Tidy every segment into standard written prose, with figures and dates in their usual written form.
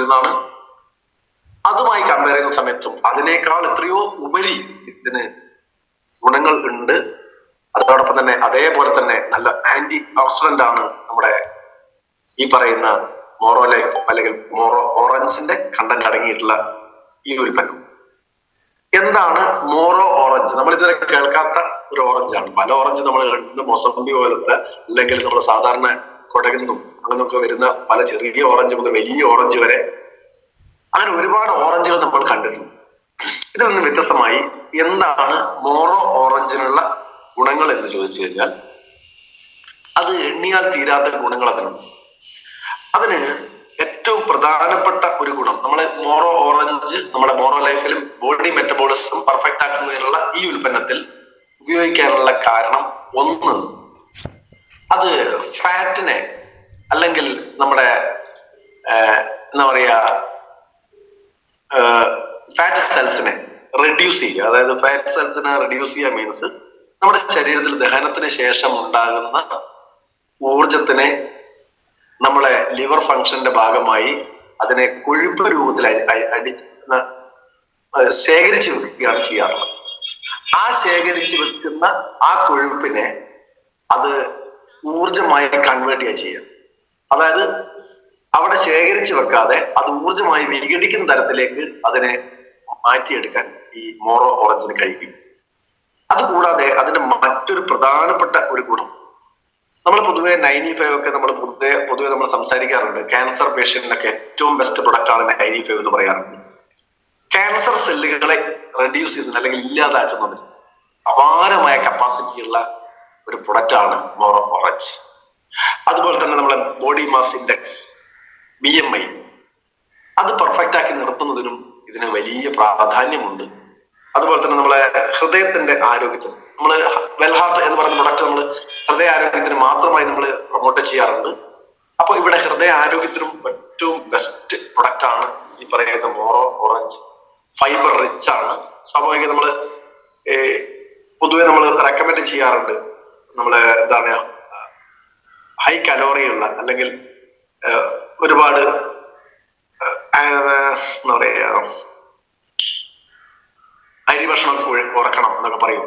വരുന്നതാണ്. അതുമായി കമ്പയർ ചെയ്യുന്ന സമയത്തും അതിനേക്കാൾ എത്രയോ ഉപരി ഇതിന് ഗുണങ്ങൾ ഉണ്ട്. അതോടൊപ്പം തന്നെ അതേപോലെ തന്നെ നല്ല ആന്റി ഓക്സിഡന്റ് ആണ് നമ്മുടെ ഈ പറയുന്ന മോറോ ലൈഫ് അല്ലെങ്കിൽ മോറോ ഓറഞ്ചിന്റെ കണ്ടന്റ് അടങ്ങിയിട്ടുള്ള ഈ ഉൽപ്പന്നം. എന്താണ് മോറോ ഓറഞ്ച്? നമ്മൾ ഇതുവരെ കേൾക്കാത്ത ഒരു ഓറഞ്ചാണ്. പല ഓറഞ്ച് നമ്മൾ കണ്ടിട്ടുണ്ട്, മൊസംബി പോലത്തെ, അല്ലെങ്കിൽ നമ്മൾ സാധാരണ കൊടകുന്നും അങ്ങനെയൊക്കെ വരുന്ന പല ചെറിയ ഓറഞ്ച് മുതൽ വലിയ ഓറഞ്ച് വരെ, അങ്ങനെ ഒരുപാട് ഓറഞ്ചുകൾ നമ്മൾ കണ്ടിട്ടുണ്ട്. ഇതിൽ നിന്ന് വ്യത്യസ്തമായി എന്താണ് മോറോ ഓറഞ്ചിനുള്ള ഗുണങ്ങൾ എന്ന് ചോദിച്ചു കഴിഞ്ഞാൽ അത് എണ്ണിയാൽ തീരാത്ത ഗുണങ്ങൾ അതിനുണ്ട്. അതിന് ഏറ്റവും പ്രധാനപ്പെട്ട ഒരു ഗുണം, നമ്മളെ മോറോ ഓറഞ്ച് നമ്മുടെ മോറോ ലൈഫിലും ബോഡി മെറ്റബോളിസം പെർഫെക്റ്റ് ആക്കുന്നതിനുള്ള ഈ ഉൽപ്പന്നത്തിൽ ഉപയോഗിക്കാനുള്ള കാരണം, ഒന്ന്, അത് ഫാറ്റിനെ അല്ലെങ്കിൽ നമ്മുടെ എന്താ പറയാ ഫാറ്റ് സെൽസിനെ റെഡ്യൂസ് ചെയ്യുക. അതായത് ഫാറ്റ് സെൽസിനെ റെഡ്യൂസ് ചെയ്യുക മീൻസ് നമ്മുടെ ശരീരത്തിൽ ദഹനത്തിന് ശേഷം ഉണ്ടാകുന്ന ഊർജത്തിനെ നമ്മളെ ലിവർ ഫങ്ഷന്റെ ഭാഗമായി അതിനെ കൊഴുപ്പ് രൂപത്തിൽ ശേഖരിച്ചു വെക്കുകയാണ് ചെയ്യാറുള്ളത്. ആ ശേഖരിച്ചു വെക്കുന്ന ആ കൊഴുപ്പിനെ അത് ഊർജമായി കൺവേർട്ട് ചെയ്യുക. അതായത് അവിടെ ശേഖരിച്ചു വെക്കാതെ അത് ഊർജമായി വിഘടിക്കുന്ന തരത്തിലേക്ക് അതിനെ മാറ്റിയെടുക്കാൻ ഈ മോറോ ഓറഞ്ചിന് കഴിയും. അതുകൂടാതെ അതിന്റെ മറ്റൊരു പ്രധാനപ്പെട്ട ഒരു ഗുണം, നമ്മൾ പൊതുവെ 95 ഒക്കെ നമ്മൾ പൊതുവെ നമ്മൾ സംസാരിക്കാറുണ്ട്. ക്യാൻസർ പേഷ്യന്റിനൊക്കെ ഏറ്റവും ബെസ്റ്റ് പ്രൊഡക്റ്റ് ആണ് 95 എന്ന് പറയാറുണ്ട്. ക്യാൻസർ സെല്ലുകളെ റെഡ്യൂസ് ചെയ്യുന്നതിന് അല്ലെങ്കിൽ ഇല്ലാതാക്കുന്നതിന് അപാരമായ കപ്പാസിറ്റി ഉള്ള ഒരു പ്രൊഡക്റ്റ് ആണ് മോറോ ഓറഞ്ച്. അതുപോലെ തന്നെ നമ്മളെ ബോഡി മാസ് ഇൻഡെക്സ് BMI അത് പെർഫെക്റ്റ് ആക്കി നിർത്തുന്നതിനും ഇതിന് വലിയ പ്രാധാന്യമുണ്ട്. അതുപോലെ തന്നെ നമ്മളെ ഹൃദയത്തിന്റെ ആരോഗ്യത്തിന്, നമ്മൾ വെൽഹാർട്ട് എന്ന് പറയുന്ന പ്രൊഡക്റ്റ് നമ്മൾ ഹൃദയ ആരോഗ്യത്തിന് മാത്രമായി നമ്മൾ പ്രൊമോട്ട് ചെയ്യാറുണ്ട്. അപ്പൊ ഇവിടെ ഹൃദയ ആരോഗ്യത്തിനും ഏറ്റവും ബെസ്റ്റ് പ്രൊഡക്റ്റ് ആണ് ഈ പറയുന്ന മോറോ ഓറഞ്ച്. ഫൈബർ റിച്ച് ആണ്. സ്വാഭാവികം നമ്മൾ പൊതുവെ നമ്മൾ റെക്കമെൻഡ് ചെയ്യാറുണ്ട്, നമ്മള് എന്താണ് ഹൈ കലോറിയുള്ള അല്ലെങ്കിൽ ഒരുപാട് എന്താ പറയാ അരി ഭക്ഷണം കുറക്കണം എന്നൊക്കെ പറയും.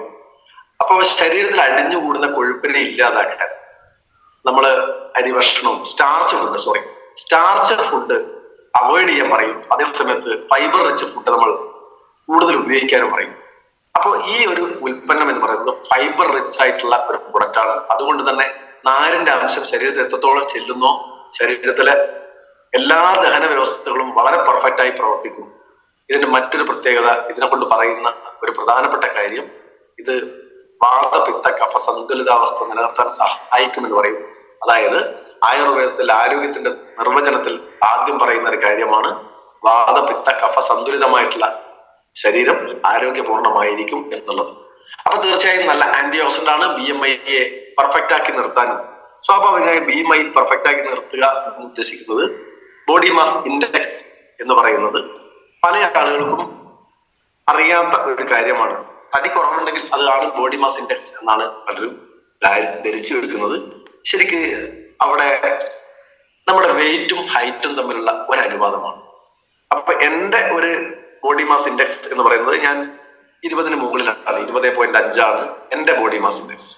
അപ്പൊ ശരീരത്തിൽ അടിഞ്ഞുകൂടുന്ന കൊഴുപ്പിനെ ഇല്ലാതാക്കാൻ നമ്മള് അരി ഭക്ഷണവും സ്റ്റാർച്ച് ഫുഡ് അവോയ്ഡ് ചെയ്യാൻ പറയും. അതേ സമയത്ത് ഫൈബർ റിച്ച് ഫുഡ് നമ്മൾ കൂടുതൽ ഉപയോഗിക്കാനും പറയും. അപ്പോൾ ഈ ഒരു ഉൽപ്പന്നം എന്ന് പറയുന്നത് ഫൈബർ റിച്ച് ആയിട്ടുള്ള ഒരു പ്രൊഡക്റ്റ് ആണ്. അതുകൊണ്ട് തന്നെ നാരിന്റെ അംശം ശരീരത്തിൽ എത്രത്തോളം ചെല്ലുന്നോ ശരീരത്തിലെ എല്ലാ ദഹന വ്യവസ്ഥകളും വളരെ പെർഫെക്റ്റ് ആയി പ്രവർത്തിക്കും. ഇതിന്റെ മറ്റൊരു പ്രത്യേകത, ഇതിനെ കൊണ്ട് പറയുന്ന ഒരു പ്രധാനപ്പെട്ട കാര്യം, ഇത് വാതപിത്ത കഫ സന്തുലിതാവസ്ഥ നിലനിർത്താൻ സഹായിക്കുമെന്ന് പറയും. അതായത് ആയുർവേദത്തിൽ ആരോഗ്യത്തിന്റെ നിർവചനത്തിൽ ആദ്യം പറയുന്ന ഒരു കാര്യമാണ് വാതപിത്ത കഫ സന്തുലിതമായിട്ടുള്ള ശരീരം ആരോഗ്യപൂർണമായിരിക്കും എന്നുള്ളത്. അപ്പൊ തീർച്ചയായും നല്ല ആന്റി ഓക്സിഡന്റ് ആണ്. BMIയെ പെർഫെക്റ്റ് ആക്കി നിർത്താനും സ്വാഭാവികമായി BMI പെർഫെക്റ്റ് ആക്കി നിർത്തുക എന്ന് ഉദ്ദേശിക്കുന്നത് ബോഡി മാസ് ഇൻഡെക്സ് എന്ന് പറയുന്നത് പല ആളുകൾക്കും അറിയാത്ത ഒരു കാര്യമാണ്. തടി കുറവുണ്ടെങ്കിൽ അതാണ് ബോഡി മാസ് ഇൻഡെക്സ് എന്നാണ് പലരും ധരിച്ചു വെക്കുന്നത്. ശരിക്ക് അവിടെ നമ്മുടെ വെയിറ്റും ഹൈറ്റും തമ്മിലുള്ള ഒരു അനുപാതമാണ്. അപ്പൊ എന്റെ ഒരു ബോഡി മാസ് ഇൻഡെക്സ് എന്ന് പറയുന്നത് ഞാൻ 20-ന് മുകളിലാണ്, 20.5 ആണ് എന്റെ ബോഡി മാസ് ഇൻഡെക്സ്.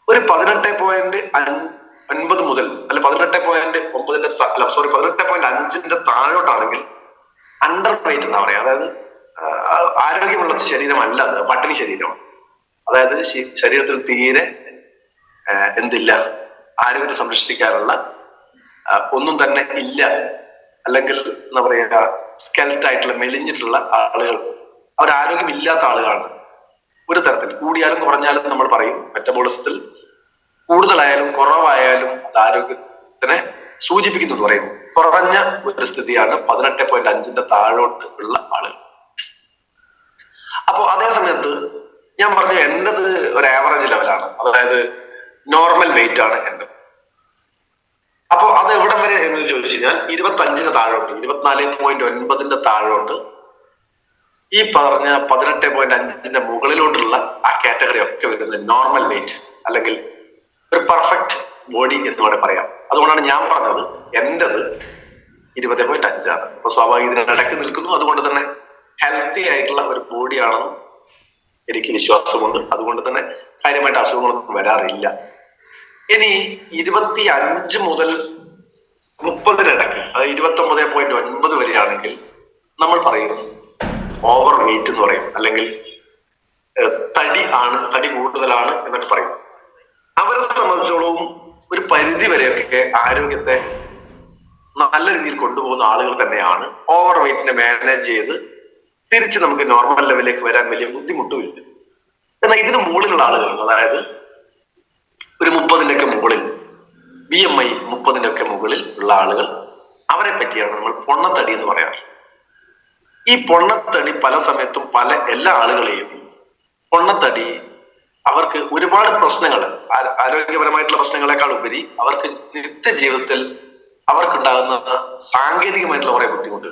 ഒരു 18.9 മുതൽ അല്ല 18.5ന്റെ താഴോട്ടാണെങ്കിൽ അണ്ടർ വെയിറ്റ് എന്നാ പറയാ. അതായത് ആരോഗ്യമുള്ള ശരീരമല്ല, അത് പട്ടിണി ശരീരമാണ്. അതായത് ശരീരത്തിൽ തീരെ എന്തില്ല, ആരോഗ്യത്തെ സംരക്ഷിക്കാനുള്ള ഒന്നും തന്നെ ഇല്ല, അല്ലെങ്കിൽ എന്താ പറയുക സ്കെൽറ്റ് ആയിട്ടുള്ള മെലിഞ്ഞിട്ടുള്ള ആളുകൾ, അവർ ആരോഗ്യമില്ലാത്ത ആളുകളാണ്. ഒരു തരത്തിൽ കൂടിയാലും കുറഞ്ഞാലും നമ്മൾ പറയും മെറ്റബോളിസത്തിൽ കൂടുതലായാലും കുറവായാലും അത് ആരോഗ്യത്തിനെ സൂചിപ്പിക്കുന്നു പറയുന്നു. കുറഞ്ഞ ഒരു സ്ഥിതിയാണ് 18.5ന്റെ താഴോട്ട് ഉള്ള ആളുകൾ. അപ്പൊ അതേ സമയത്ത് ഞാൻ പറഞ്ഞു എന്റേത് ഒരു ആവറേജ് ലെവലാണ്, അതായത് നോർമൽ വെയിറ്റ് ആണ് എൻ്റെ. അപ്പൊ അത് എവിടം വരെ എന്ന് ചോദിച്ചു കഴിഞ്ഞാൽ 25-ന് താഴോട്ട്, 24.9ന്റെ താഴോട്ട്, ഈ പറഞ്ഞ 18.5ന്റെ മുകളിലോട്ടുള്ള ആ കാറ്റഗറി ഒക്കെ വരുന്നത് നോർമൽ വെയിറ്റ് അല്ലെങ്കിൽ ഒരു പെർഫെക്റ്റ് ബോഡി എന്ന് വേണമെങ്കിൽ പറയാം. അതുകൊണ്ടാണ് ഞാൻ പറഞ്ഞത് എന്റേത് 20.5 ആണ്. അപ്പൊ സ്വാഭാവിക ഇതിനിടക്ക് നിൽക്കുന്നു. അതുകൊണ്ട് തന്നെ ഹെൽത്തി ആയിട്ടുള്ള ഒരു ബോഡിയാണെന്ന് എനിക്ക് വിശ്വാസമുണ്ട്. അതുകൊണ്ട് തന്നെ കാര്യമായിട്ട് അസുഖങ്ങളൊന്നും വരാറില്ല. ഇനി 25 മുതൽ 30-നിടയ്ക്ക്, അത് 29.9 വരെയാണെങ്കിൽ നമ്മൾ പറയും ഓവർ വെയിറ്റ് എന്ന് പറയും, അല്ലെങ്കിൽ തടി കൂടുതലാണ് എന്നൊക്കെ പറയും. അവരെ സംബന്ധിച്ചോളം ഒരു പരിധി വരെയൊക്കെ ആരോഗ്യത്തെ നല്ല രീതിയിൽ കൊണ്ടുപോകുന്ന ആളുകൾ തന്നെയാണ്. ഓവർ വെയിറ്റിനെ മാനേജ് ചെയ്ത് തിരിച്ച് നമുക്ക് നോർമൽ ലെവലിലേക്ക് വരാൻ വലിയ ബുദ്ധിമുട്ടുമില്ല. എന്നാൽ ഇതിന് മുകളിലുള്ള ആളുകൾ, അതായത് ഒരു 30-ന്റെ മുകളിൽ, BMI 30-ന്റെ മുകളിൽ ഉള്ള ആളുകൾ, അവരെ പറ്റിയാണ് നമ്മൾ പൊണ്ണത്തടി എന്ന് പറയാറ്. ഈ പൊണ്ണത്തടി പല സമയത്തും എല്ലാ ആളുകളെയും പൊണ്ണത്തടി അവർക്ക് ഒരുപാട് പ്രശ്നങ്ങൾ, ആരോഗ്യപരമായിട്ടുള്ള പ്രശ്നങ്ങളെക്കാൾ ഉപരി അവർക്ക് നിത്യജീവിതത്തിൽ അവർക്കുണ്ടാകുന്ന സാങ്കേതികമായിട്ടുള്ള കുറെ ബുദ്ധിമുട്ട്.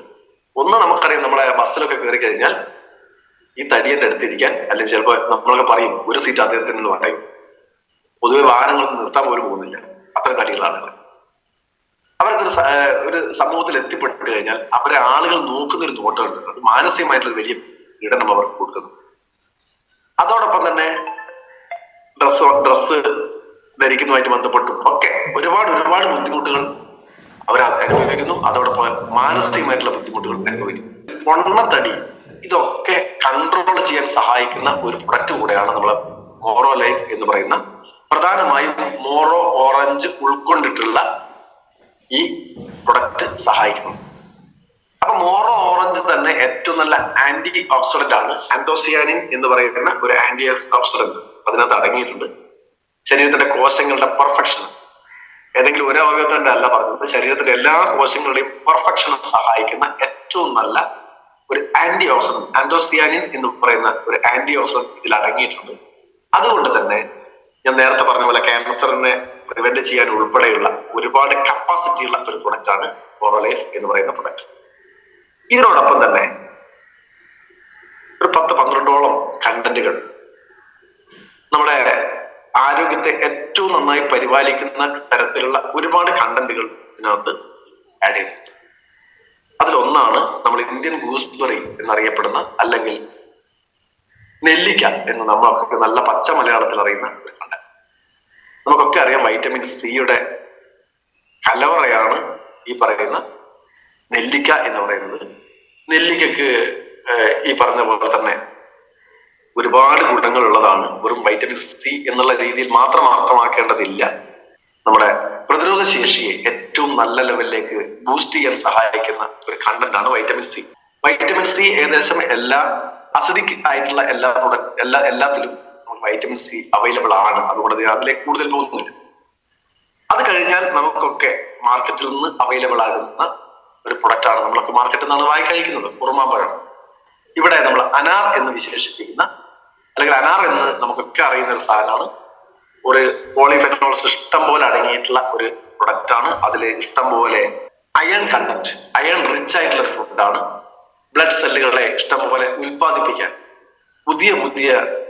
ഒന്ന്, നമുക്കറിയാം, നമ്മളെ ബസ്സിലൊക്കെ കയറി കഴിഞ്ഞാൽ ഈ തടിയുടെ അടുത്തിരിക്കാൻ, അല്ലെങ്കിൽ ചിലപ്പോൾ നമ്മളൊക്കെ പറയും ഒരു സീറ്റ് അദ്ദേഹത്തിന് എന്ന് പറയും. പൊതുവെ വാഹനങ്ങളൊന്നും നിർത്താൻ പോലും പോകുന്നില്ല, അത്രയും തടിയുള്ള ആളുകൾ. ഒരു സമൂഹത്തിൽ എത്തിപ്പെട്ട് കഴിഞ്ഞാൽ അവരെ ആളുകൾ നോക്കുന്ന ഒരു നോട്ടമുണ്ട്. അത് മാനസികമായിട്ടുള്ള വലിയ പീഡനം അവർക്ക് കൊടുക്കുന്നു. അതോടൊപ്പം തന്നെ ഡ്രസ്സ് ധരിക്കുന്നതുമായിട്ട് ബന്ധപ്പെട്ടും ഒക്കെ ഒരുപാട് ബുദ്ധിമുട്ടുകൾ അവർ അനുഭവിക്കുന്നു. അതോടൊപ്പം മാനസികമായിട്ടുള്ള ബുദ്ധിമുട്ടുകൾ അനുഭവിക്കുന്നു. പൊണ്ണത്തടി ഇതൊക്കെ കൺട്രോൾ ചെയ്യാൻ സഹായിക്കുന്ന ഒരു പ്രൊഡക്റ്റ് കൂടെയാണ് നമ്മളെ മോറോ ലൈഫ് എന്ന് പറയുന്ന, പ്രധാനമായും മോറോ ഓറഞ്ച് ഉൾക്കൊണ്ടിട്ടുള്ള ഈ പ്രൊഡക്റ്റ് സഹായിക്കുന്നു. അപ്പൊ മോറോ ഓറഞ്ച് തന്നെ ഏറ്റവും നല്ല ആന്റി ഓക്സിഡന്റ് ആണ്. ആന്തോസിയാനിൻ എന്ന് പറയുന്ന ഒരു ആന്റി ഓക്സിഡന്റ് അതിനകത്ത് അടങ്ങിയിട്ടുണ്ട്. ശരീരത്തിന്റെ കോശങ്ങളുടെ പെർഫെക്ഷൻ, ഏതെങ്കിലും ഒരു അവയവത്തിന്റെ അല്ല പറഞ്ഞത്, ശരീരത്തിന്റെ എല്ലാ കോശങ്ങളുടെയും പെർഫെക്ഷനും സഹായിക്കുന്ന ഏറ്റവും നല്ല ഒരു ആന്റി ഓക്സിഡന്റ്, ആന്തോസിയാനിൻ എന്ന് പറയുന്ന ഒരു ആന്റി ഓക്സിഡന്റ് ഇതിൽ അടങ്ങിയിട്ടുണ്ട്. അതുകൊണ്ട് തന്നെ ഞാൻ നേരത്തെ പറഞ്ഞ പോലെ ക്യാൻസറിനെ പ്രിവെന്റ് ചെയ്യാൻ ഉൾപ്പെടെയുള്ള ഒരുപാട് കപ്പാസിറ്റി ഉള്ള ഒരു പ്രൊഡക്റ്റ് ആണ് മോറോ ലൈഫ് എന്ന് പറയുന്ന പ്രൊഡക്റ്റ്. ഇതിനോടൊപ്പം തന്നെ ഒരു 10-12ഓളം കണ്ടന്റുകൾ നമ്മുടെ ആരോഗ്യത്തെ ഏറ്റവും നന്നായി പരിപാലിക്കുന്ന തരത്തിലുള്ള ഒരുപാട് കണ്ടന്റുകൾ ഇതിനകത്ത് ആഡ് ചെയ്തിട്ടുണ്ട്. അതിലൊന്നാണ് നമ്മൾ ഇന്ത്യൻ ഗൂസ്ബെറി എന്നറിയപ്പെടുന്ന, അല്ലെങ്കിൽ നെല്ലിക്ക എന്ന് നമ്മളൊക്കെ നല്ല പച്ച മലയാളത്തിൽ അറിയുന്ന ഒരു കണ്ടന്റ്. നമുക്കൊക്കെ അറിയാം, വൈറ്റമിൻ സിയുടെ കലവറയാണ് ഈ പറയുന്ന നെല്ലിക്ക എന്ന് പറയുന്നത്. നെല്ലിക്കക്ക് ഈ പറഞ്ഞ പോലെ തന്നെ ഒരുപാട് ഗുണങ്ങൾ ഉള്ളതാണ്. വെറും വൈറ്റമിൻ സി എന്നുള്ള രീതിയിൽ മാത്രം അർത്ഥമാക്കേണ്ടതില്ല. നമ്മുടെ പ്രതിരോധ ശേഷിയെ ഏറ്റവും നല്ല ലെവലിലേക്ക് ബൂസ്റ്റ് ചെയ്യാൻ സഹായിക്കുന്ന ഒരു കണ്ടന്റ് ആണ് വൈറ്റമിൻ സി. വൈറ്റമിൻ സി ഏകദേശം എല്ലാ അസിഡിക് ആയിട്ടുള്ള എല്ലാത്തിലും വൈറ്റമിൻ സി അവൈലബിൾ ആണ്. അതുകൊണ്ട് അതിലേക്ക് കൂടുതൽ പോകുന്നില്ല. അത് കഴിഞ്ഞാൽ നമുക്കൊക്കെ മാർക്കറ്റിൽ നിന്ന് അവൈലബിൾ ആകുന്ന ഒരു പ്രൊഡക്റ്റ് ആണ്, നമ്മളൊക്കെ മാർക്കറ്റിൽ നിന്നാണ് വാങ്ങി കഴിക്കുന്നത്, ഉറുമാമ്പഴം. ഇവിടെ നമ്മൾ അനാർ എന്ന് വിശേഷിപ്പിക്കുന്ന, അല്ലെങ്കിൽ അനാർ എന്ന് നമുക്കൊക്കെ അറിയുന്ന ഒരു സാധനമാണ്. ഒരു പോളിഫെനോൾസ് ഇഷ്ടം പോലെ അടങ്ങിയിട്ടുള്ള ഒരു പ്രൊഡക്റ്റ് ആണ്. അതിൽ ഇഷ്ടം പോലെ അയൺ കണ്ടന്റ്, അയൺ റിച്ച് ആയിട്ടുള്ള ഒരു ഫുഡാണ്. ബ്ലഡ് സെല്ലുകളെ ഇഷ്ടം പോലെ ഉൽപ്പാദിപ്പിക്കാൻ, പുതിയ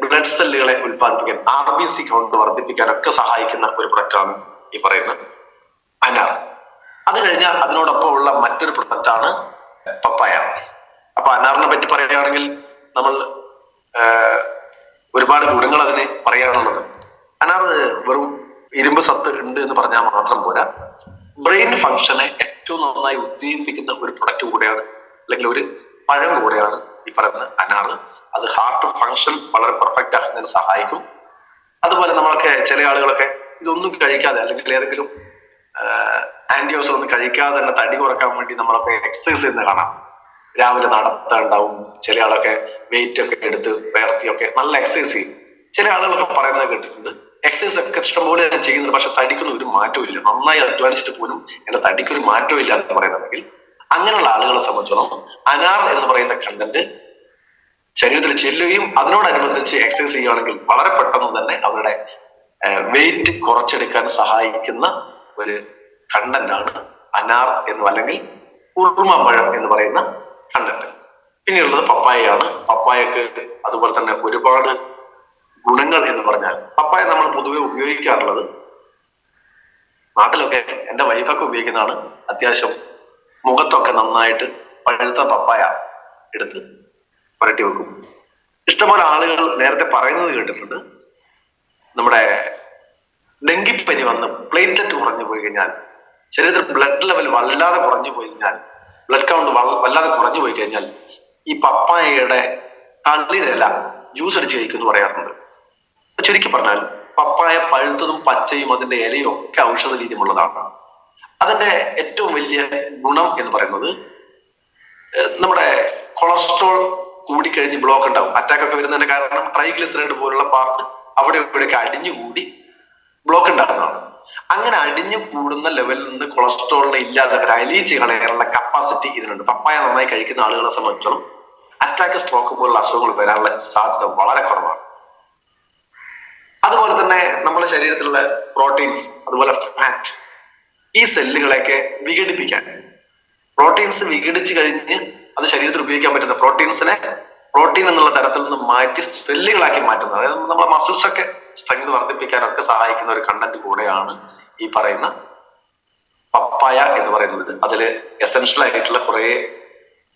ബ്ലഡ് സെല്ലുകളെ ഉൽപ്പാദിപ്പിക്കാൻ, RBC കൗണ്ട് വർദ്ധിപ്പിക്കാൻ ഒക്കെ സഹായിക്കുന്ന ഒരു പ്രൊഡക്റ്റ് ആണ് ഈ പറയുന്ന അനാർ. അത് കഴിഞ്ഞാൽ അതിനോടൊപ്പം ഉള്ള മറ്റൊരു പ്രൊഡക്റ്റ് ആണ് പപ്പായ. അപ്പൊ അനാറിനെ പറ്റി പറയുകയാണെങ്കിൽ നമ്മൾ ഒരുപാട് ഗുണങ്ങൾ അതിന് പറയാനുള്ളത്. അനാർ വെറും ഇരുമ്പ് സത്ത് ഉണ്ട് എന്ന് പറഞ്ഞാൽ മാത്രം പോരാ, ബ്രെയിൻ ഫംഗ്ഷനെ ഏറ്റവും നന്നായി ഉദ്ദീപിപ്പിക്കുന്ന ഒരു പ്രൊഡക്റ്റ് കൂടെയാണ്, അല്ലെങ്കിൽ ഒരു പഴം കൂടെയാണ് ഈ പറയുന്ന അനാർ. അത് ഹാർട്ട് ഫംഗ്ഷൻ വളരെ പെർഫെക്റ്റ് ആക്കുന്നതിന് സഹായിക്കും. അതുപോലെ നമ്മളൊക്കെ ചില ആളുകളൊക്കെ ഇതൊന്നും കഴിക്കാതെ, അല്ലെങ്കിൽ ഏതെങ്കിലും ആന്റി ഓക്സിഡന്റ് ഒന്നും കഴിക്കാതെ തന്നെ തടി കുറക്കാൻ വേണ്ടി നമ്മളൊക്കെ എക്സസൈസ് ചെയ്യുന്ന കാണാം. രാവിലെ നടത്താനുണ്ടാവും, ചില ആളൊക്കെ വെയിറ്റ് ഒക്കെ എടുത്ത് വേർത്തിയൊക്കെ നല്ല എക്സസൈസ് ചെയ്യും. ചില ആളുകളൊക്കെ പറയുന്നത് കേട്ടിട്ടുണ്ട്, എക്സസൈസ് ഒക്കെ ഇഷ്ടംപോലെ ചെയ്യുന്നുണ്ട്, പക്ഷെ തടിക്കൊന്നും ഒരു മാറ്റവും ഇല്ല, നന്നായി അധ്വാനിച്ചിട്ട് പോലും എന്റെ തടിക്കൊരു മാറ്റവും ഇല്ല എന്ന് പറയുന്നുണ്ടെങ്കിൽ, അങ്ങനെയുള്ള ആളുകളെ സംബന്ധിച്ചോളം അനാർ എന്ന് പറയുന്ന കണ്ടന്റ് ശരീരത്തിൽ ചെല്ലുകയും അതിനോടനുബന്ധിച്ച് എക്സസൈസ് ചെയ്യുകയാണെങ്കിൽ വളരെ പെട്ടെന്ന് തന്നെ അവരുടെ വെയിറ്റ് കുറച്ചെടുക്കാൻ സഹായിക്കുന്ന ഒരു കണ്ടന്റ് ആണ് അനാർ എന്നും, അല്ലെങ്കിൽ ഉറുമാമ്പഴം എന്ന് പറയുന്ന കണ്ടന്റ്. പിന്നെയുള്ളത് പപ്പായയാണ്. പപ്പായക്ക് അതുപോലെ തന്നെ ഒരുപാട് ഗുണങ്ങൾ എന്ന് പറഞ്ഞാൽ, പപ്പായ നമ്മൾ പൊതുവെ ഉപയോഗിക്കാറുള്ളത്, നാട്ടിലൊക്കെ എൻ്റെ വൈഫൊക്കെ ഉപയോഗിക്കുന്നതാണ്, അത്യാവശ്യം മുഖത്തൊക്കെ നന്നായിട്ട് പഴുത്ത പപ്പായ എടുത്ത് പുരട്ടി വെക്കും. ഇഷ്ടംപോലെ ആളുകൾ നേരത്തെ പറയുന്നത് കേട്ടിട്ടുണ്ട്, നമ്മുടെ ഡെങ്കിപ്പനി വന്ന് പ്ലേറ്റ്ലെറ്റ് കുറഞ്ഞു പോയി കഴിഞ്ഞാൽ, ശരീരത്തിൽ ബ്ലഡ് ലെവൽ വല്ലാതെ കുറഞ്ഞു പോയി കഴിഞ്ഞാൽ, ബ്ലഡ് കൗണ്ട് വല്ലാതെ കുറഞ്ഞു പോയി കഴിഞ്ഞാൽ ഈ പപ്പായയുടെ തളിരില ജ്യൂസ് അടിച്ച് കഴിക്കുമെന്ന് പറയാറുണ്ട്. ചുരുക്കി പറഞ്ഞാൽ പപ്പായ പഴുത്തതും പച്ചയും അതിന്റെ ഇലയും ഒക്കെ ഔഷധ രീതിയുമുള്ളതാണ്. അതിന്റെ ഏറ്റവും വലിയ ഗുണം എന്ന് പറയുന്നത് നമ്മുടെ കൊളസ്ട്രോൾ കൂടിക്കഴിഞ്ഞ് ബ്ലോക്ക് ഉണ്ടാവും. അറ്റാക്ക് ഒക്കെ വരുന്നതിന്റെ കാരണം ട്രൈഗ്ലിസറൈഡ് പോലുള്ള പാർട്ട് അവിടെ ഇവിടെയൊക്കെ അടിഞ്ഞുകൂടി ബ്ലോക്ക് ഉണ്ടാകുന്നതാണ്. അങ്ങനെ അടിഞ്ഞു കൂടുന്ന ലെവലിൽ നിന്ന് കൊളസ്ട്രോളിനെ ഇല്ലാതാക്കാൻ, അലിയിച്ച് കളയാനുള്ള കപ്പാസിറ്റി ഇതിനുണ്ട്. പപ്പായ നന്നായി കഴിക്കുന്ന ആളുകളെ സംബന്ധിച്ചോളം അറ്റാക്ക്, സ്ട്രോക്ക് പോലുള്ള അസുഖങ്ങൾ വരാനുള്ള സാധ്യത വളരെ കുറവാണ്. അതുപോലെ തന്നെ നമ്മുടെ ശരീരത്തിലുള്ള പ്രോട്ടീൻസ്, അതുപോലെ ഫാറ്റ്, ഈ സെല്ലുകളെയൊക്കെ വിഘടിപ്പിക്കാൻ, പ്രോട്ടീൻസ് വിഘടിച്ച് കഴിഞ്ഞ് അത് ശരീരത്തിൽ ഉപയോഗിക്കാൻ പറ്റുന്ന പ്രോട്ടീൻസിനെ പ്രോട്ടീൻ എന്നുള്ള തരത്തിൽ നിന്ന് മാറ്റി സെല്ലുകളാക്കി മാറ്റുന്നത്, അതായത് നമ്മുടെ മസിൽസ് ഒക്കെ സ്ട്രെങ്ത് വർദ്ധിപ്പിക്കാനൊക്കെ സഹായിക്കുന്ന ഒരു കണ്ടന്റ് കൂടെയാണ് ഈ പറയുന്ന പപ്പായ എന്ന് പറയുന്നത്. അതില് എസെൻഷ്യൽ ആയിട്ടുള്ള കുറെ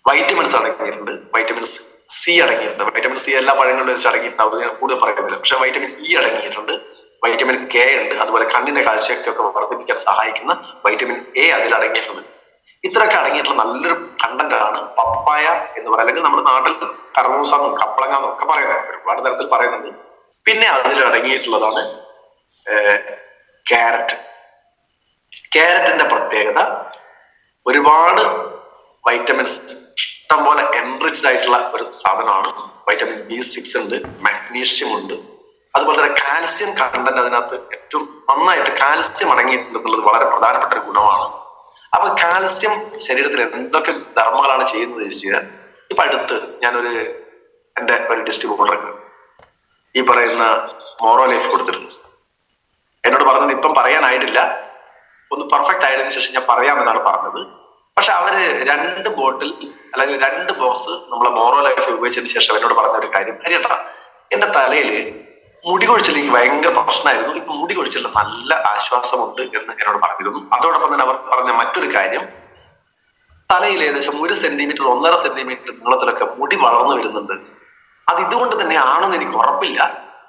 വൈറ്റമിൻസ് അടങ്ങിയിട്ടുണ്ട്. വൈറ്റമിൻസ് സി അടങ്ങിയിട്ടുണ്ട്. വൈറ്റമിൻ സി എല്ലാ പഴങ്ങളിലും വെച്ച് അടങ്ങിയിട്ടുണ്ടാവും, ഞാൻ കൂടുതൽ പറയുന്നില്ല. പക്ഷെ വൈറ്റമിൻ ഇ അടങ്ങിയിട്ടുണ്ട്, വൈറ്റമിൻ കെ ഉണ്ട്, അതുപോലെ കണ്ണിന്റെ കാഴ്ചശക്തി ഒക്കെ വർദ്ധിപ്പിക്കാൻ സഹായിക്കുന്ന വൈറ്റമിൻ എ അതിൽ അടങ്ങിയിട്ടുണ്ട്. ഇത്രയൊക്കെ അടങ്ങിയിട്ടുള്ള നല്ലൊരു കണ്ടന്റ് ആണ് പപ്പായ എന്ന് പറയുന്നത്. അല്ലെങ്കിൽ നമ്മുടെ നാട്ടിൽ കർമൂസാന്നും കപ്പളങ്ങാന്നും ഒക്കെ പറയുന്നത്, ഒരുപാട് തരത്തിൽ പറയുന്നുണ്ട്. പിന്നെ അതിൽ അടങ്ങിയിട്ടുള്ളതാണ് ക്യാരറ്റ്. ക്യാരറ്റിന്റെ പ്രത്യേകത ഒരുപാട് വൈറ്റമിൻസ് ഇഷ്ടംപോലെ എൻറിച്ച്ഡ് ആയിട്ടുള്ള ഒരു സാധനമാണ്. വൈറ്റമിൻ B6 ഉണ്ട്, മാഗ്നീഷ്യം ഉണ്ട്, അതുപോലെ തന്നെ കാൽസ്യം കണ്ടന്റ് അതിനകത്ത് ഏറ്റവും നന്നായിട്ട് കാൽസ്യം അടങ്ങിയിട്ടുണ്ട് എന്നുള്ളത് വളരെ പ്രധാനപ്പെട്ട ഒരു ഗുണമാണ്. അപ്പൊ കാൽസ്യം ശരീരത്തിൽ എന്തൊക്കെ ധർമ്മങ്ങളാണ് ചെയ്യുന്നത് ചോദിച്ചു കഴിഞ്ഞാൽ, ഇപ്പൊ അടുത്ത് ഞാനൊരു എന്റെ ഒരു ഡിസ്ട്രിബ്യൂട്ടർക്ക് ഈ പറയുന്ന മോറോ ലൈഫ് കൊടുത്തിരുന്നു. എന്നോട് പറഞ്ഞത് ഇപ്പം പറയാനായിട്ടില്ല, ഒന്ന് പെർഫെക്റ്റ് ആയതിനു ശേഷം ഞാൻ പറയാമെന്നാണ് പറഞ്ഞത്. പക്ഷെ അവര് 2 ബോട്ടിൽ അല്ലെങ്കിൽ 2 ബോക്സ് നമ്മളെ മോറോ ലൈഫ് ഉപയോഗിച്ചതിന് ശേഷം എന്നോട് പറഞ്ഞ ഒരു കാര്യം, ഹരിയേട്ടാ എന്റെ തലയില് മുടി കൊഴിച്ചിൽ എനിക്ക് ഭയങ്കര പ്രശ്നമായിരുന്നു, ഇപ്പൊ മുടി കൊഴിച്ചിൽ നല്ല ആശ്വാസമുണ്ട് എന്ന് എന്നോട് പറഞ്ഞിരുന്നു. അതോടൊപ്പം തന്നെ അവർ പറഞ്ഞ മറ്റൊരു കാര്യം, തലയിൽ ഏകദേശം 1 സെന്റിമീറ്റർ 1.5 സെന്റിമീറ്റർ നീളത്തിലൊക്കെ മുടി വളർന്നു വരുന്നുണ്ട്. അത് ഇതുകൊണ്ട് തന്നെ ആണെന്ന് എനിക്ക് ഉറപ്പില്ല,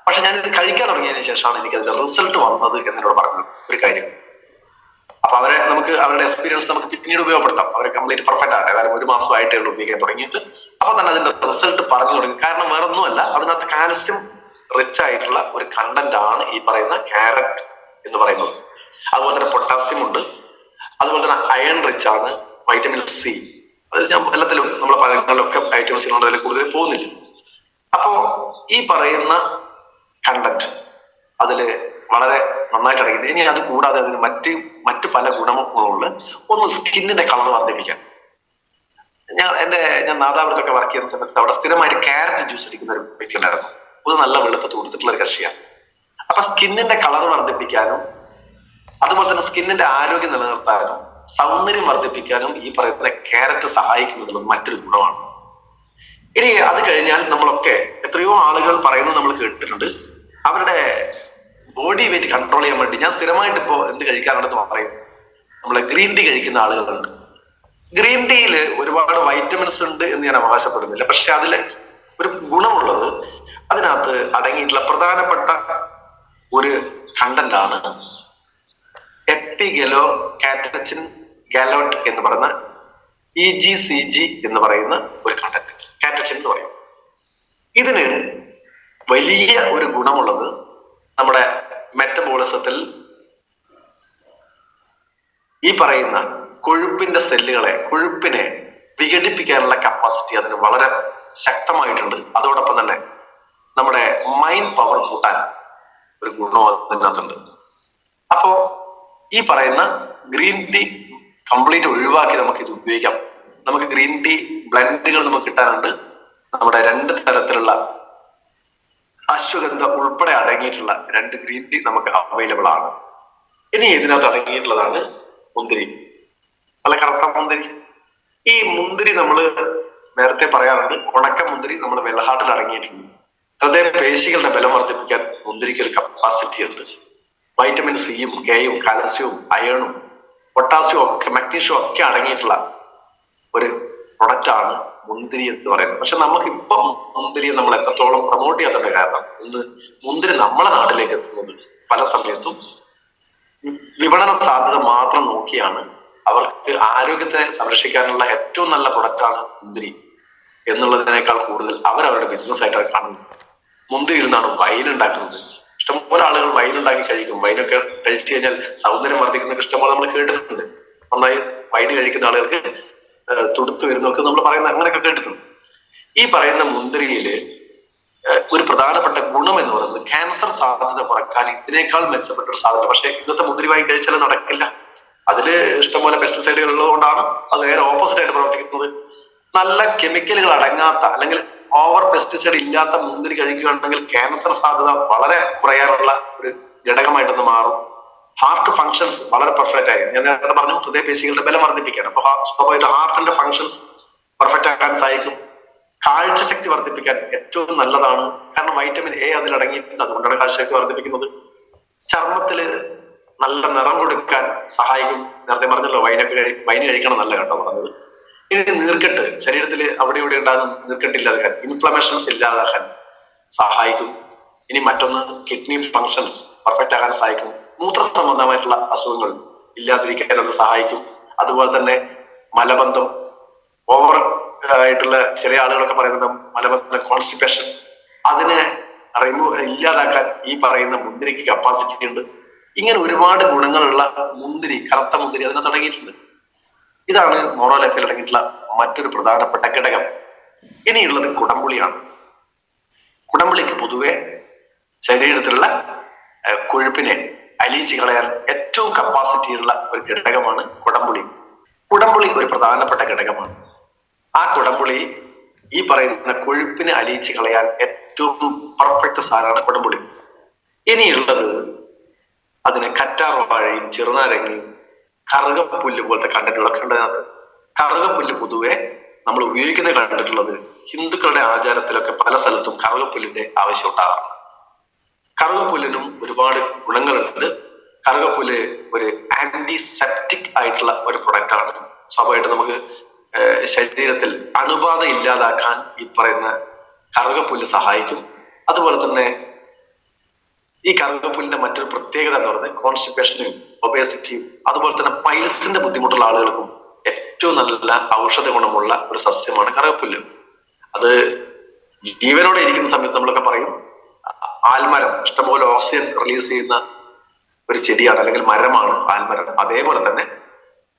പക്ഷെ ഞാൻ ഇത് കഴിക്കാൻ തുടങ്ങിയതിനു ശേഷമാണ് എനിക്ക് അതിന്റെ റിസൾട്ട് വന്നത് എന്നോട് പറഞ്ഞ ഒരു കാര്യം. അപ്പൊ നമുക്ക് അവരുടെ എക്സ്പീരിയൻസ് നമുക്ക് പിന്നീട് ഉപയോഗപ്പെടുത്താം. അവരെ കംപ്ലീറ്റ് പെർഫെക്റ്റ് ആണ്, ഏതായാലും 1 മാസമായിട്ടേ ഉള്ളൂ ഉപയോഗിക്കാൻ തുടങ്ങിയിട്ട്. അപ്പൊ തന്നെ അതിന്റെ റിസൾട്ട് പറഞ്ഞു തുടങ്ങി. കാരണം വേറെ ഒന്നുമല്ല, അതിനകത്ത് കാൽസ്യം റിച്ച് ആയിട്ടുള്ള ഒരു കണ്ടന്റ് ആണ് ഈ പറയുന്ന ക്യാരറ്റ് എന്ന് പറയുന്നത്. അതുപോലെ തന്നെ പൊട്ടാസ്യം ഉണ്ട്, അതുപോലെ തന്നെ അയൺ റിച്ച് ആണ്, വൈറ്റമിൻ സി, അത് ഞാൻ എല്ലാത്തിലും നമ്മളെ പഴങ്ങളിലൊക്കെ വൈറ്റമിൻ സി ഉള്ളതിൽ കൂടുതൽ പോകുന്നില്ല. അപ്പോ ഈ പറയുന്ന കണ്ടന്റ് അതില് വളരെ നന്നായിട്ട് അടങ്ങിയത്. ഇനി അത് കൂടാതെ അതിന് മറ്റു പല ഗുണങ്ങളുള്ള ഒന്ന് സ്കിന്നിന്റെ കളർ വർദ്ധിപ്പിക്കാൻ. ഞാൻ നാദാപുരത്തൊക്കെ വർക്ക് ചെയ്യുന്ന സമയത്ത് അവിടെ സ്ഥിരമായിട്ട് ക്യാരറ്റ് ജ്യൂസ് അടിക്കുന്ന ഒരു വ്യക്തി ഉണ്ടായിരുന്നു. അത് നല്ല വെളുത്ത് തൂർത്തിട്ടുള്ള ഒരു കക്ഷിയാണ്. അപ്പൊ സ്കിന്നിന്റെ കളർ വർദ്ധിപ്പിക്കാനും അതുപോലെ തന്നെ സ്കിന്നിന്റെ ആരോഗ്യം നിലനിർത്താനും സൗന്ദര്യം വർദ്ധിപ്പിക്കാനും ഈ പറയുന്ന ക്യാരറ്റ് സഹായിക്കും എന്നുള്ളത് മറ്റൊരു ഗുണമാണ്. ഇനി അത് കഴിഞ്ഞാൽ നമ്മളൊക്കെ എത്രയോ ആളുകൾ പറയുന്നത് നമ്മൾ കേട്ടിട്ടുണ്ട്, അവരുടെ ബോഡി വെയിറ്റ് കൺട്രോൾ ചെയ്യാൻ വേണ്ടി. ഞാൻ സ്ഥിരമായിട്ട് ഇപ്പോ എന്ത് കഴിക്കാറുണ്ടെന്ന് പറയും, നമ്മളെ ഗ്രീൻ ടീ കഴിക്കുന്ന ആളുകളുണ്ട്. ഗ്രീൻ ടീയിൽ ഒരുപാട് വൈറ്റമിൻസ് ഉണ്ട് എന്ന് ഞാൻ അവകാശപ്പെടുന്നില്ല, പക്ഷെ അതിൽ ഒരു ഗുണമുള്ളത്, അതിനകത്ത് അടങ്ങിയിട്ടുള്ള പ്രധാനപ്പെട്ട ഒരു കണ്ടന്റ് ആണ് എപ്പിഗലോ കാറ്റച്ചിൻ ഗാലോട്ട് എന്ന് പറയുന്ന EGCG എന്ന് പറയുന്ന ഒരു കണ്ടന്റ്, കാറ്റച്ചിൻ എന്ന് പറയും. ഇതിന് വലിയ ഒരു ഗുണമുള്ളത് നമ്മുടെ മെറ്റബോളിസത്തിൽ ഈ പറയുന്ന കൊഴുപ്പിനെ വിഘടിപ്പിക്കാനുള്ള കപ്പാസിറ്റി അതിന് വളരെ ശക്തമായിട്ടുണ്ട്. അതോടൊപ്പം തന്നെ നമ്മുടെ മൈൻഡ് പവർ കൂട്ടാൻ ഒരു ഗുണം അതിനകത്തുണ്ട്. അപ്പോ ഈ പറയുന്ന ഗ്രീൻ ടീ കംപ്ലീറ്റ് ഒഴിവാക്കി നമുക്ക് ഇത് ഉപയോഗിക്കാം. നമുക്ക് ഗ്രീൻ ടീ ബ്ലെൻഡുകൾ നമുക്ക് കിട്ടാനുണ്ട്. നമ്മുടെ 2 തരത്തിലുള്ള അശ്വഗന്ധ ഉൾപ്പെടെ അടങ്ങിയിട്ടുള്ള 2 ഗ്രീൻ ടീ നമുക്ക് അവൈലബിൾ ആണ്. ഇനി ഇതിനകത്ത് അടങ്ങിയിട്ടുള്ളതാണ് മുന്തിരി, നല്ല കറുത്ത മുന്തിരി. ഈ മുന്തിരി നമ്മൾ നേരത്തെ പറയാറുണ്ട്, ഉണക്ക മുന്തിരി നമ്മുടെ വെള്ളഹാട്ടിൽ അടങ്ങിയിട്ടുണ്ട്. ഹൃദയ പേശികളുടെ ബലം വർദ്ധിപ്പിക്കാൻ മുന്തിരിക്ക് ഒരു കപ്പാസിറ്റി ഉണ്ട്. വൈറ്റമിൻ സിയും കെയും കാൽസ്യവും അയണും പൊട്ടാസ്യവും ഒക്കെ മാഗ്നീഷ്യവും ഒക്കെ അടങ്ങിയിട്ടുള്ള ഒരു പ്രൊഡക്റ്റ് ആണ് മുന്തിരി എന്ന് പറയുന്നത്. പക്ഷെ നമുക്ക് ഇപ്പം മുന്തിരിയെ നമ്മൾ എത്രത്തോളം പ്രൊമോട്ട് ചെയ്യാത്തതിന്റെ കാരണം ഇന്ന് മുന്തിരി നമ്മളെ നാട്ടിലേക്ക് എത്തുന്നത് പല സമയത്തും വിപണന സാധ്യത മാത്രം നോക്കിയാണ്. അവർക്ക് ആരോഗ്യത്തെ സംരക്ഷിക്കാനുള്ള ഏറ്റവും നല്ല പ്രൊഡക്റ്റാണ് മുന്തിരി എന്നുള്ളതിനേക്കാൾ കൂടുതൽ അവരവരുടെ ബിസിനസ് ആയിട്ടാണ് കാണുന്നത്. മുന്തിരിയിൽ നിന്നാണ് വൈൻ ഉണ്ടാക്കുന്നത്. ഇഷ്ടംപോലെ ആളുകൾ വൈൻ ഉണ്ടാക്കി കഴിക്കും. വൈനൊക്കെ കഴിച്ചു കഴിഞ്ഞാൽ സൗന്ദര്യം വർദ്ധിക്കുന്ന ഇഷ്ടംപോലെ നമ്മൾ കേട്ടിട്ടുണ്ട്. നന്നായി വൈൻ കഴിക്കുന്ന ആളുകൾക്ക് തുടുത്തു വരുന്നൊക്കെ നമ്മൾ പറയുന്ന അങ്ങനെയൊക്കെ കേട്ടിട്ടുണ്ട്. ഈ പറയുന്ന മുന്തിരിയില് ഒരു പ്രധാനപ്പെട്ട ഗുണം എന്ന് പറയുന്നത് ക്യാൻസർ സാധ്യത കുറയ്ക്കാൻ ഇതിനേക്കാൾ മെച്ചപ്പെട്ട ഒരു സാധ്യത. പക്ഷെ ഇന്നത്തെ മുന്തിരി വാങ്ങി കഴിച്ചാൽ നടക്കില്ല. അതില് ഇഷ്ടംപോലെ പെസ്റ്റിസൈഡുകൾ ഉള്ളതുകൊണ്ടാണ് അത് നേരെ ഓപ്പോസിറ്റ് ആയിട്ട് പ്രവർത്തിക്കുന്നത്. നല്ല കെമിക്കലുകൾ അടങ്ങാത്ത അല്ലെങ്കിൽ ഓവർ പെസ്റ്റിസൈഡ് ഇല്ലാത്ത മുന്തിരി കഴിക്കുകയാണെങ്കിൽ ക്യാൻസർ സാധ്യത വളരെ കുറയാനുള്ള ഒരു ഘടകമായിട്ടൊന്ന് മാറും. ഹാർട്ട് ഫങ്ഷൻസ് വളരെ പെർഫെക്റ്റ് ആയി. ഞാൻ നേരത്തെ പറഞ്ഞു ഹൃദയപേശികളുടെ ബലം വർദ്ധിപ്പിക്കാൻ. അപ്പൊ സ്വാഭാവികമായിട്ട് ഹാർട്ടിന്റെ ഫങ്ഷൻസ് പെർഫെക്റ്റ് ആക്കാൻ സഹായിക്കും. കാഴ്ചശക്തി വർദ്ധിപ്പിക്കാൻ ഏറ്റവും നല്ലതാണ്. കാരണം വൈറ്റമിൻ എ അതിൽ അടങ്ങിയിട്ടുണ്ട്. അതുകൊണ്ടാണ് കാഴ്ചശക്തി വർദ്ധിപ്പിക്കുന്നത്. ചർമ്മത്തില് നല്ല നിറം കൊടുക്കാൻ സഹായിക്കും. നേരത്തെ പറഞ്ഞല്ലോ വൈന് കഴിക്കണം നല്ല കേട്ടോ പറഞ്ഞത്. ഇനി നീർക്കെട്ട്, ശരീരത്തിൽ അവിടെ ഇവിടെ ഉണ്ടാകുന്ന നീർക്കെട്ട് ഇല്ലാതാക്കാൻ, ഇൻഫ്ലമേഷൻസ് ഇല്ലാതാക്കാൻ സഹായിക്കും. ഇനി മറ്റൊന്ന് കിഡ്നി ഫങ്ഷൻസ് പെർഫെക്റ്റ് ആകാൻ സഹായിക്കും. മൂത്ര സംബന്ധമായിട്ടുള്ള അസുഖങ്ങൾ ഇല്ലാതിരിക്കാൻ അത് സഹായിക്കും. അതുപോലെ തന്നെ മലബന്ധം, ഓവർ ആയിട്ടുള്ള ചില ആളുകളൊക്കെ പറയുന്നുണ്ട് മലബന്ധം, കോൺസ്റ്റിപ്പേഷൻ, അതിനെ ഇല്ലാതാക്കാൻ ഈ പറയുന്ന മുന്തിരിക്ക് കപ്പാസിറ്റി ഉണ്ട്. ഇങ്ങനെ ഒരുപാട് ഗുണങ്ങളുള്ള മുന്തിരി, കറുത്ത മുന്തിരി അതിനെ തുടങ്ങിയിട്ടുണ്ട്. ഇതാണ് മോണോലൈഫിൽ അടങ്ങിയിട്ടുള്ള മറ്റൊരു പ്രധാനപ്പെട്ട ഘടകം. ഇനിയുള്ളത് കുടംപുളിയാണ്. കുടംപുളിക്ക് പൊതുവെ ശരീരത്തിലുള്ള കൊഴുപ്പിനെ അലിയിച്ച് കളയാൻ ഏറ്റവും കപ്പാസിറ്റി ഉള്ള ഒരു ഘടകമാണ് കുടംപുളി. കുടംപുളി ഒരു പ്രധാനപ്പെട്ട ഘടകമാണ്. ആ കുടംപുളി ഈ പറയുന്ന കൊഴുപ്പിനെ അലിയിച്ച് കളയാൻ ഏറ്റവും പെർഫെക്റ്റ് സാധനമാണ് കുടംപുളി. ഇനിയുള്ളത് അതിന് കറ്റാർ വാഴയും ചെറുനാരങ്ങയും കറുകപ്പുല്ല് പോലത്തെ കണ്ടന്റുകളൊക്കെ ഉണ്ട് അതിനകത്ത്. കറുകപ്പുല്ല് പൊതുവെ നമ്മൾ ഉപയോഗിക്കുന്നത് കണ്ടിട്ടുള്ളത് ഹിന്ദുക്കളുടെ ആചാരത്തിലൊക്കെ പല സ്ഥലത്തും കറുകപ്പുല്ലിന്റെ ആവശ്യം ഉണ്ടാകാറുണ്ട്. കറുകപ്പുല്ലിനും ഒരുപാട് ഗുണങ്ങളുണ്ട്. കറുകപ്പുല്ല് ഒരു ആന്റിസെപ്റ്റിക് ആയിട്ടുള്ള ഒരു പ്രൊഡക്റ്റ് ആണ്. സ്വാഭാവികമായിട്ട് നമുക്ക് ശരീരത്തിൽ അണുബാധ ഇല്ലാതാക്കാൻ ഈ പറയുന്ന കറുകപ്പുല്ല് സഹായിക്കും. അതുപോലെ തന്നെ ഈ കറുകപ്പുല്ലിന്റെ മറ്റൊരു പ്രത്യേകത എന്ന് പറയുന്നത് കോൺസ്റ്റിപ്പേഷനും ഒബേസിറ്റിയും അതുപോലെ തന്നെ പൈൽസിന്റെ ബുദ്ധിമുട്ടുള്ള ആളുകൾക്കും ഏറ്റവും നല്ല ഔഷധ ഗുണമുള്ള ഒരു സസ്യമാണ് കറുകപ്പുല്ല്. അത് ജീവനോടെ ഇരിക്കുന്ന സമയത്ത് നമ്മളൊക്കെ പറയും ആൽമരം, ഇഷ്ടംപോലെ ഓക്സിജൻ റിലീസ് ചെയ്യുന്ന ഒരു ചെടിയാണ് അല്ലെങ്കിൽ മരമാണ് ആൽമരം. അതേപോലെ തന്നെ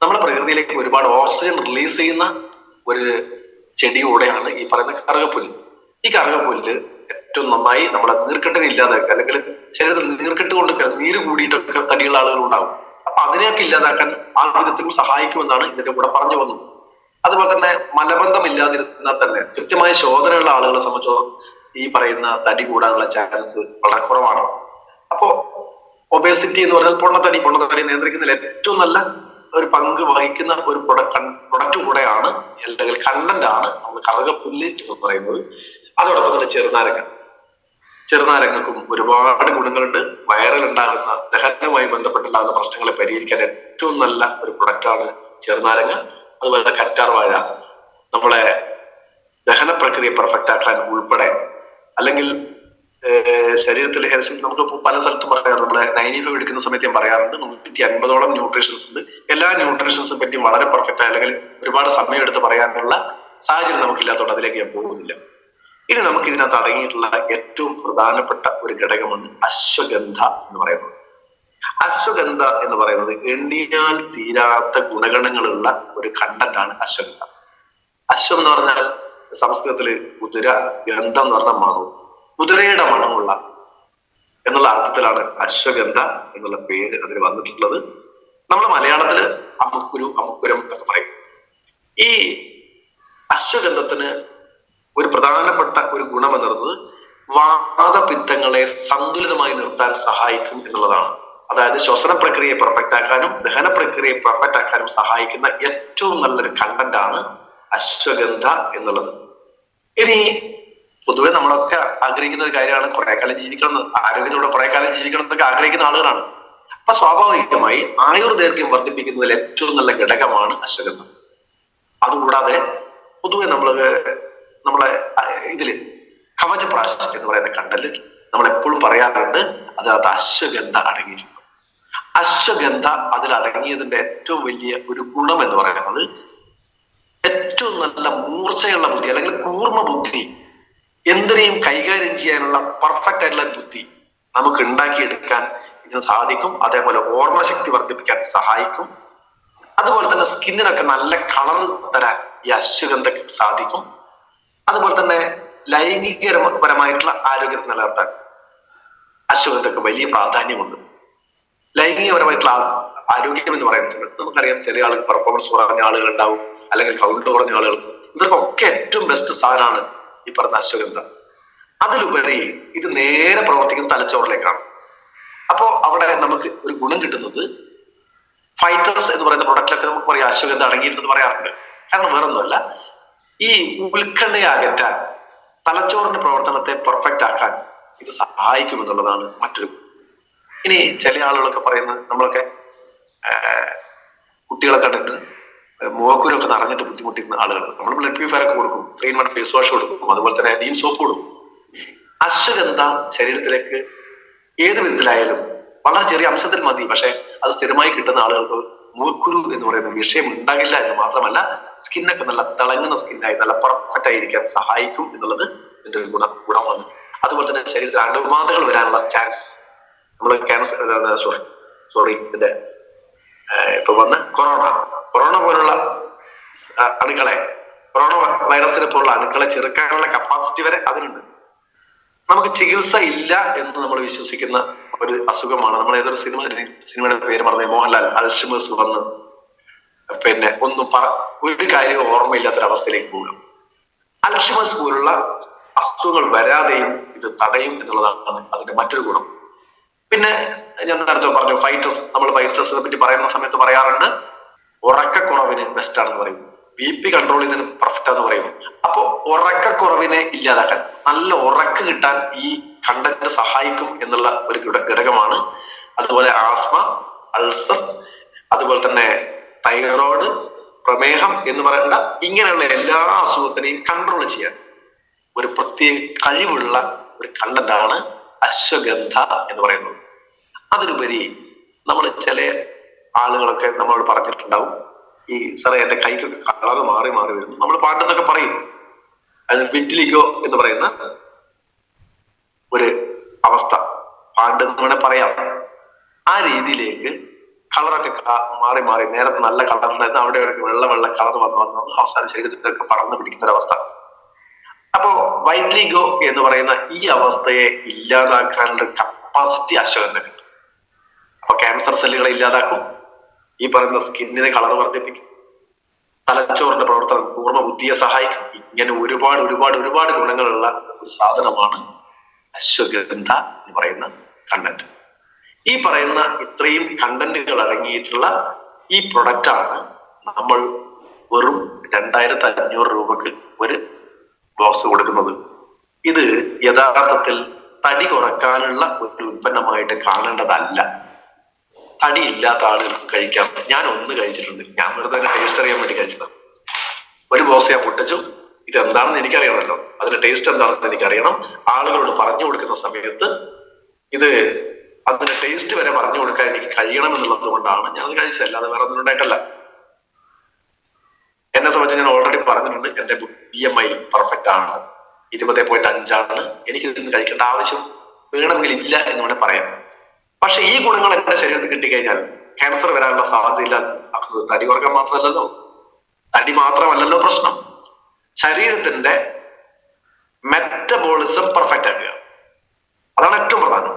നമ്മുടെ പ്രകൃതിയിലേക്ക് ഒരുപാട് ഓക്സിജൻ റിലീസ് ചെയ്യുന്ന ഒരു ചെടി കൂടെയാണ് ഈ പറയുന്ന കറുകപ്പുല്ല്. ഈ കറുകപ്പുല്ല് ഏറ്റവും നന്നായി നമ്മളെ നീർക്കെട്ടിനെ ഇല്ലാതാക്കുക, അല്ലെങ്കിൽ ശരീരത്തിൽ നീർക്കെട്ട് കൊണ്ട് നീര് കൂടിയിട്ടൊക്കെ തടിയുള്ള ആളുകൾ ഉണ്ടാവും. അപ്പൊ അതിനെയൊക്കെ ഇല്ലാതാക്കാൻ ആ വിധത്തിലും സഹായിക്കുമെന്നാണ് ഇതിന്റെ കൂടെ പറഞ്ഞു വന്നത്. അതുപോലെ തന്നെ മലബന്ധം ഇല്ലാതിരുന്നാൽ തന്നെ കൃത്യമായ ശോധനയുള്ള ആളുകളെ സംബന്ധിച്ചോളം ഈ പറയുന്ന തടി കൂടാനുള്ള ചാൻസ് വളരെ കുറവാണ്. അപ്പോ ഒബേസിറ്റി എന്ന് പറഞ്ഞാൽ പൊണ്ണത്തടി നിയന്ത്രിക്കുന്നതിൽ ഏറ്റവും നല്ല ഒരു പങ്ക് വഹിക്കുന്ന ഒരു പ്രൊഡക്റ്റ് കൂടെയാണ്, അല്ലെങ്കിൽ കണ്ടന്റ് ആണ് നമ്മൾ കറുകപ്പുല്ല് എന്ന് പറയുന്നത്. അതോടൊപ്പം തന്നെ ചെറുനാരങ്ങൾക്കും ഒരുപാട് ഗുണങ്ങളുണ്ട്. വയറിൽ ഉണ്ടാകുന്ന ദഹനവുമായി ബന്ധപ്പെട്ടുണ്ടാകുന്ന പ്രശ്നങ്ങളെ പരിഹരിക്കാൻ ഏറ്റവും നല്ല ഒരു പ്രൊഡക്റ്റാണ് ചെറുനാരങ്ങ. അതുപോലെ കറ്റാർ വാഴ നമ്മളെ ദഹന പ്രക്രിയ പെർഫെക്റ്റ് ആക്കാൻ ഉൾപ്പെടെ, അല്ലെങ്കിൽ ശരീരത്തിൽ നമുക്ക് പല സ്ഥലത്തും പറയാറുണ്ട്. നമ്മളെ 95 എടുക്കുന്ന സമയത്ത് ഞാൻ പറയാറുണ്ട് 150ഓളം ന്യൂട്രീഷൻസ് ഉണ്ട്. എല്ലാ ന്യൂട്രീഷൻസിനെ പറ്റിയും വളരെ പെർഫെക്റ്റ് ആയി അല്ലെങ്കിൽ ഒരുപാട് സമയം എടുത്ത് പറയാനുള്ള സാഹചര്യം നമുക്കില്ലാത്തതുകൊണ്ട് അതിലേക്ക് ഞാൻ പോകുന്നില്ല. ഇനി നമുക്ക് ഇതിനകത്ത് അടങ്ങിയിട്ടുള്ള ഏറ്റവും പ്രധാനപ്പെട്ട ഒരു ഘടകമാണ് അശ്വഗന്ധ എന്ന് പറയുന്നത്. അശ്വഗന്ധ എന്ന് പറയുന്നത് എണ്ണിയാൽ തീരാത്ത ഗുണഗണങ്ങളുള്ള ഒരു കണ്ടന്റ് ആണ് അശ്വഗന്ധ. അശ്വം എന്ന് പറഞ്ഞാൽ സംസ്കൃതത്തില് കുതിര, ഗന്ധം എന്ന് പറഞ്ഞാൽ മണം, കുതിരയുടെ മണമുള്ള എന്നുള്ള അർത്ഥത്തിലാണ് അശ്വഗന്ധ എന്നുള്ള പേര് അതിന് വന്നിട്ടുള്ളത്. നമ്മൾ മലയാളത്തില് അമുക്കുരം എന്നൊക്കെ പറയും. ഈ അശ്വഗന്ധത്തിന് ഒരു പ്രധാനപ്പെട്ട ഒരു ഗുണം എന്ന് പറയുന്നത് വാതപിത്തങ്ങളെ സന്തുലിതമായി നിർത്താൻ സഹായിക്കും എന്നുള്ളതാണ്. അതായത് ശ്വസന പ്രക്രിയയെ പെർഫെക്റ്റ് ആക്കാനും ദഹന പ്രക്രിയയെ പെർഫെക്റ്റ് ആക്കാനും സഹായിക്കുന്ന ഏറ്റവും നല്ലൊരു കണ്ടന്റ് ആണ് അശ്വഗന്ധ എന്നുള്ളത്. ഇനി പൊതുവെ നമ്മളൊക്കെ ആഗ്രഹിക്കുന്ന ഒരു കാര്യമാണ് കുറെ കാലം ജീവിക്കണം, ആരോഗ്യത്തോടെ കുറെ കാലം ജീവിക്കണം എന്നൊക്കെ ആഗ്രഹിക്കുന്ന ആളുകളാണ്. അപ്പൊ സ്വാഭാവികമായി ആയുർദൈർഘ്യം വർദ്ധിപ്പിക്കുന്നതിൽ ഏറ്റവും നല്ല ഘടകമാണ് അശ്വഗന്ധം. അതുകൂടാതെ പൊതുവെ നമ്മളെ ഇതില് കവചപ്രാശ് എന്ന് പറയുന്ന കണ്ടല് നമ്മൾ എപ്പോഴും പറയാറുണ്ട് അതിനകത്ത് അശ്വഗന്ധ അടങ്ങിയിട്ടുണ്ട്. അശ്വഗന്ധ അതിൽ അടങ്ങിയതിന്റെ ഏറ്റവും വലിയ ഒരു ഗുണം എന്ന് പറയുന്നത് ഏറ്റവും നല്ല മൂർച്ചയുള്ള ബുദ്ധി അല്ലെങ്കിൽ കൂർമ്മ ബുദ്ധി, എന്തിനേയും കൈകാര്യം ചെയ്യാനുള്ള പെർഫെക്റ്റ് ആയിട്ടുള്ള ബുദ്ധി നമുക്ക് ഉണ്ടാക്കിയെടുക്കാൻ ഇതിന് സാധിക്കും. അതേപോലെ ഓർമ്മശക്തി വർദ്ധിപ്പിക്കാൻ സഹായിക്കും. അതുപോലെ തന്നെ സ്കിന്നിനൊക്കെ നല്ല കളർ തരാൻ ഈ അശ്വഗന്ധക്ക് സാധിക്കും. അതുപോലെ തന്നെ ലൈംഗികപരമായിട്ടുള്ള ആരോഗ്യത്തെ നിലനിർത്താൻ അശ്വഗന്ധക്ക് വലിയ പ്രാധാന്യമുണ്ട്. ലൈംഗികപരമായിട്ടുള്ള ആരോഗ്യം എന്ന് പറയുന്ന സമയത്ത് നമുക്കറിയാം ചില ആളുകൾ പെർഫോമൻസ് കുറഞ്ഞ ആളുകൾ ഉണ്ടാവും, അല്ലെങ്കിൽ കൗണ്ട് കുറഞ്ഞ ആളുകൾക്ക്. ഇവർക്കൊക്കെ ഏറ്റവും ബെസ്റ്റ് സാധനമാണ് ഈ പറഞ്ഞ അശ്വഗന്ധ. അതിലുപരി ഇത് നേരെ പ്രവർത്തിക്കുന്ന തലച്ചോറിലേക്കാണ്. അപ്പോ അവിടെ നമുക്ക് ഒരു ഗുണം കിട്ടുന്നത് ഫൈറ്റേഴ്സ് എന്ന് പറയുന്ന പ്രൊഡക്റ്റിലൊക്കെ നമുക്ക് പറയാം അശ്വഗന്ധ അടങ്ങിയിട്ടുണ്ടെന്ന് പറയാറുണ്ട്. കാരണം വേറൊന്നുമല്ല, ഈ ഉത്കണ്ഠയെ അകറ്റാൻ, തലച്ചോറിന്റെ പ്രവർത്തനത്തെ പെർഫെക്റ്റ് ആക്കാൻ ഇത് സഹായിക്കും എന്നുള്ളതാണ് മറ്റൊരു. ഇനി ചില ആളുകളൊക്കെ പറയുന്നത്, നമ്മളൊക്കെ കുട്ടികളെ കണ്ടിട്ട് മുഖക്കുരൊക്കെ നിറഞ്ഞിട്ട് ബുദ്ധിമുട്ടിക്കുന്ന ആളുകൾ, നമ്മൾ ബ്ലഡ് പ്യൂരിഫയർ ഒക്കെ കൊടുക്കും, 3-in-1 ഫേസ് വാഷ് കൊടുക്കും, അതുപോലെ തന്നെ നീം സോപ്പ് കൊടുക്കും. അശ്വഗന്ധ ശരീരത്തിലേക്ക് ഏത് വിധത്തിലായാലും വളരെ ചെറിയ അംശത്തിൽ മതി, പക്ഷെ അത് സ്ഥിരമായി കിട്ടുന്ന ആളുകൾക്ക് മുഖക്കുരു എന്ന് പറയുന്ന വിഷയം ഉണ്ടാകില്ല എന്ന് മാത്രമല്ല, സ്കിന്നൊക്കെ നല്ല തിളങ്ങുന്ന സ്കിന്നായി നല്ല പെർഫെക്റ്റ് ആയിരിക്കാൻ സഹായിക്കും എന്നുള്ളത് ഇതിന്റെ ഒരു ഗുണമാണ്. അതുപോലെ തന്നെ ശരീരത്തിൽ അണുബാധകൾ വരാനുള്ള ചാൻസ്, നമ്മൾ ക്യാൻസർ ഇതിന്റെ ഇപ്പൊ വന്ന് കൊറോണ പോലുള്ള അണുക്കളെ, കൊറോണ വൈറസിനെ പോലുള്ള അണുക്കളെ ചെറുക്കാനുള്ള കപ്പാസിറ്റി വരെ അതിനുണ്ട്. നമുക്ക് ചികിത്സ ഇല്ല എന്ന് നമ്മൾ വിശ്വസിക്കുന്ന ഒരു അസുഖമാണ്. നമ്മൾ ഏതൊരു സിനിമയുടെ പേര് പറഞ്ഞ മോഹൻലാൽ അൽഷിമേഴ്സ് വന്ന് പിന്നെ ഒരു കാര്യവും ഓർമ്മയില്ലാത്തൊരവസ്ഥയിലേക്ക് പോകും. അൽഷിമേഴ്സ് പോലുള്ള അസുഖങ്ങൾ വരാതെയും ഇത് തടയും എന്നുള്ളതാണ് അതിന്റെ മറ്റൊരു ഗുണം. പിന്നെ ഞാൻ നേരത്തെ പറഞ്ഞു ഫൈറ്റേഴ്സ്, നമ്മൾ ഫൈറ്റേഴ്സിനെ പറ്റി പറയുന്ന സമയത്ത് പറയാറുണ്ട് ഉറക്കക്കുറവിന് ബെസ്റ്റ് ആണെന്ന് പറയും, BP കൺട്രോൾ ചെയ്തതിന് പെർഫെക്റ്റ് ആണെന്ന് പറയുന്നു. അപ്പോ ഉറക്കക്കുറവിനെ ഇല്ലാതാക്കാൻ, നല്ല ഉറക്കം കിട്ടാൻ ഈ കണ്ടന്റ് സഹായിക്കും എന്നുള്ള ഒരു ഘടകമാണ്. അതുപോലെ ആസ്മ, അൾസർ, അതുപോലെ തന്നെ തൈറോയ്ഡ്, പ്രമേഹം എന്ന് പറയേണ്ട ഇങ്ങനെയുള്ള എല്ലാ അസുഖത്തിനെയും കൺട്രോൾ ചെയ്യാൻ ഒരു പ്രത്യേക കഴിവുള്ള ഒരു കണ്ടന്റ് ആണ് അശ്വഗന്ധ എന്ന് പറയുന്നത്. അതിലുപരി നമ്മൾ ചില ആളുകളൊക്കെ നമ്മളോട് പറഞ്ഞിട്ടുണ്ടാവും, ഈ സാറേ എന്റെ കൈക്കൊക്കെ കളറ് മാറി വരുന്നു, നമ്മൾ പാട്ടെന്നൊക്കെ പറയും. അത് വിറ്റിലിഗോ എന്ന് പറയുന്ന ഒരു അവസ്ഥ, പാണ്ട് എന്ന് വേണേൽ പറയാം. ആ രീതിയിലേക്ക് കളറൊക്കെ മാറി നേരത്തെ നല്ല കളറിലായിരുന്നു, അവിടെ വെള്ള കളർ വന്ന് അവസാന ശരീരത്തിലൊക്കെ പറന്നു പിടിക്കുന്ന ഒരവസ്ഥ. അപ്പോ വൈറ്റ്ലിഗോ എന്ന് പറയുന്ന ഈ അവസ്ഥയെ ഇല്ലാതാക്കാനുള്ള കപ്പാസിറ്റി അശ്വഗന്ധനുണ്ട്. അപ്പൊ ക്യാൻസർ സെല്ലുകളെ ഇല്ലാതാക്കും, ഈ പറയുന്ന സ്കിന്നിനെ കളർ വർദ്ധിപ്പിക്കും, തലച്ചോറിന്റെ പ്രവർത്തനം പൂർണ്ണ ബുദ്ധിയെ സഹായിക്കും. ഇങ്ങനെ ഒരുപാട് ഗുണങ്ങളുള്ള ഒരു സാധനമാണ് അശ്വഗന്ധ എന്ന് പറയുന്ന കണ്ടന്റ്. ഈ പറയുന്ന ഇത്രയും കണ്ടന്റുകൾ അടങ്ങിയിട്ടുള്ള ഈ പ്രൊഡക്റ്റ് ആണ് നമ്മൾ വെറും 2500 രൂപക്ക് ഒരു ബോക്സ് കൊടുക്കുന്നത്. ഇത് യഥാർത്ഥത്തിൽ തടി കുറക്കാനുള്ള ഒരു ഉൽപ്പന്നമായിട്ട് കാണേണ്ടതല്ല. തടി ഇല്ലാത്ത ആളുകൾ കഴിക്കാം. ഞാൻ ഒന്ന് കഴിച്ചിട്ടുണ്ട്, ഞാൻ വെറുതെ ടേസ്റ്റ് അറിയാൻ വേണ്ടി കഴിച്ചതാണ്. ഒരു ബോക്സ് ഞാൻ പൊട്ടിച്ചു. ഇത് എന്താണെന്ന് എനിക്കറിയണമല്ലോ, അതിന്റെ ടേസ്റ്റ് എന്താണെന്ന് എനിക്കറിയണം. ആളുകളോട് പറഞ്ഞു കൊടുക്കുന്ന സമയത്ത് ഇത് അതിന്റെ ടേസ്റ്റ് വരെ പറഞ്ഞു കൊടുക്കാൻ എനിക്ക് കഴിയണം എന്നുള്ളത് കൊണ്ടാണ് ഞാനത് കഴിച്ചത്, അല്ലാതെ വേറെ ഒന്നും ഉണ്ടായിട്ടല്ല. എന്നെ സംബന്ധിച്ച് ഞാൻ ഓൾറെഡി പറഞ്ഞിട്ടുണ്ട്, എന്റെ BMI പെർഫെക്റ്റ് ആണ്, 20.5 ആണ്. എനിക്ക് ഇതിന് കഴിക്കേണ്ട ആവശ്യം വേണമെങ്കിൽ ഇല്ല എന്ന് വേണേൽ പറയാം. പക്ഷെ ഈ ഗുണങ്ങൾ എന്റെ ശരീരത്തിൽ കിട്ടിക്കഴിഞ്ഞാൽ ക്യാൻസർ വരാനുള്ള സാധ്യതയില്ല. തടി കുറക്കാൻ തടി മാത്രമല്ലല്ലോ പ്രശ്നം, ശരീരത്തിന്റെ മെറ്റബോളിസം പെർഫെക്റ്റ് ആക്കുക, അതാണ് ഏറ്റവും പ്രധാനം.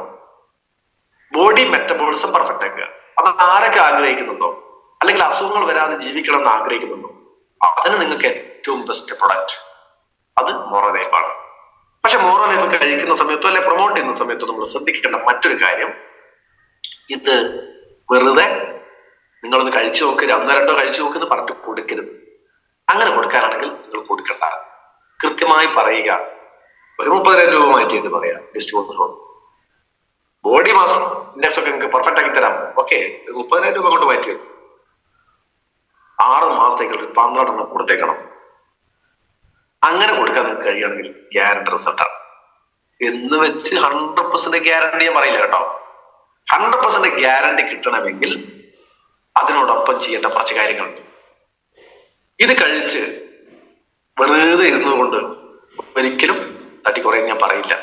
ബോഡി മെറ്റബോളിസം പെർഫെക്റ്റ് ആക്കുക. അത് ആരൊക്കെ ആഗ്രഹിക്കുന്നുണ്ടോ, അല്ലെങ്കിൽ അസുഖങ്ങൾ വരാതെ ജീവിക്കണം എന്ന് ആഗ്രഹിക്കുന്നുണ്ടോ, അതിന് നിങ്ങൾക്ക് ഏറ്റവും ബെസ്റ്റ് പ്രൊഡക്റ്റ് അത് മോറോ ലൈഫാണ്. പക്ഷെ മോറോ ലൈഫ് കഴിക്കുന്ന സമയത്തോ അല്ലെ പ്രൊമോട്ട് ചെയ്യുന്ന സമയത്തോ നമ്മൾ ശ്രദ്ധിക്കേണ്ട മറ്റൊരു കാര്യം, ഇത് വെറുതെ നിങ്ങളൊന്ന് കഴിച്ചു നോക്ക്, 1-2 കഴിച്ചു നോക്ക് പറഞ്ഞിട്ട് കൊടുക്കരുത്. അങ്ങനെ കൊടുക്കാനാണെങ്കിൽ നിങ്ങൾ കൊടുക്കണ്ട. കൃത്യമായി പറയുക, ഒരു 30,000 രൂപ മാറ്റി വെക്കുന്ന പറയാം ഡിസ്ട്രിബ്യൂട്ടറോട്. ബോഡി മാസ് ഇൻഡെക്സ് ഒക്കെ നിങ്ങൾക്ക് പെർഫെക്റ്റ് ആക്കി തരാം, ഓക്കെ, ഒരു 30,000 രൂപ കൊണ്ട് മാറ്റി വെക്കും. 6 മാസത്തേക്കുള്ള 12 കൊടുത്തേക്കണം. അങ്ങനെ കൊടുക്കാൻ നിങ്ങൾക്ക് കഴിയുകയാണെങ്കിൽ ഗ്യാരണ്ടി റിസൾട്ടാണ്. എന്ന് വെച്ച് 100% ഗ്യാരണ്ടി ഞാൻ പറയില്ല കേട്ടോ. 100% ഗ്യാരണ്ടി കിട്ടണമെങ്കിൽ അതിനോടൊപ്പം ചെയ്യേണ്ട കുറച്ച് കാര്യങ്ങളുണ്ട്. ഇത് കഴിച്ച് വെറുതെ ഇരുന്നുകൊണ്ട് ഒരിക്കലും തട്ടി കുറയും ഞാൻ പറയില്ല.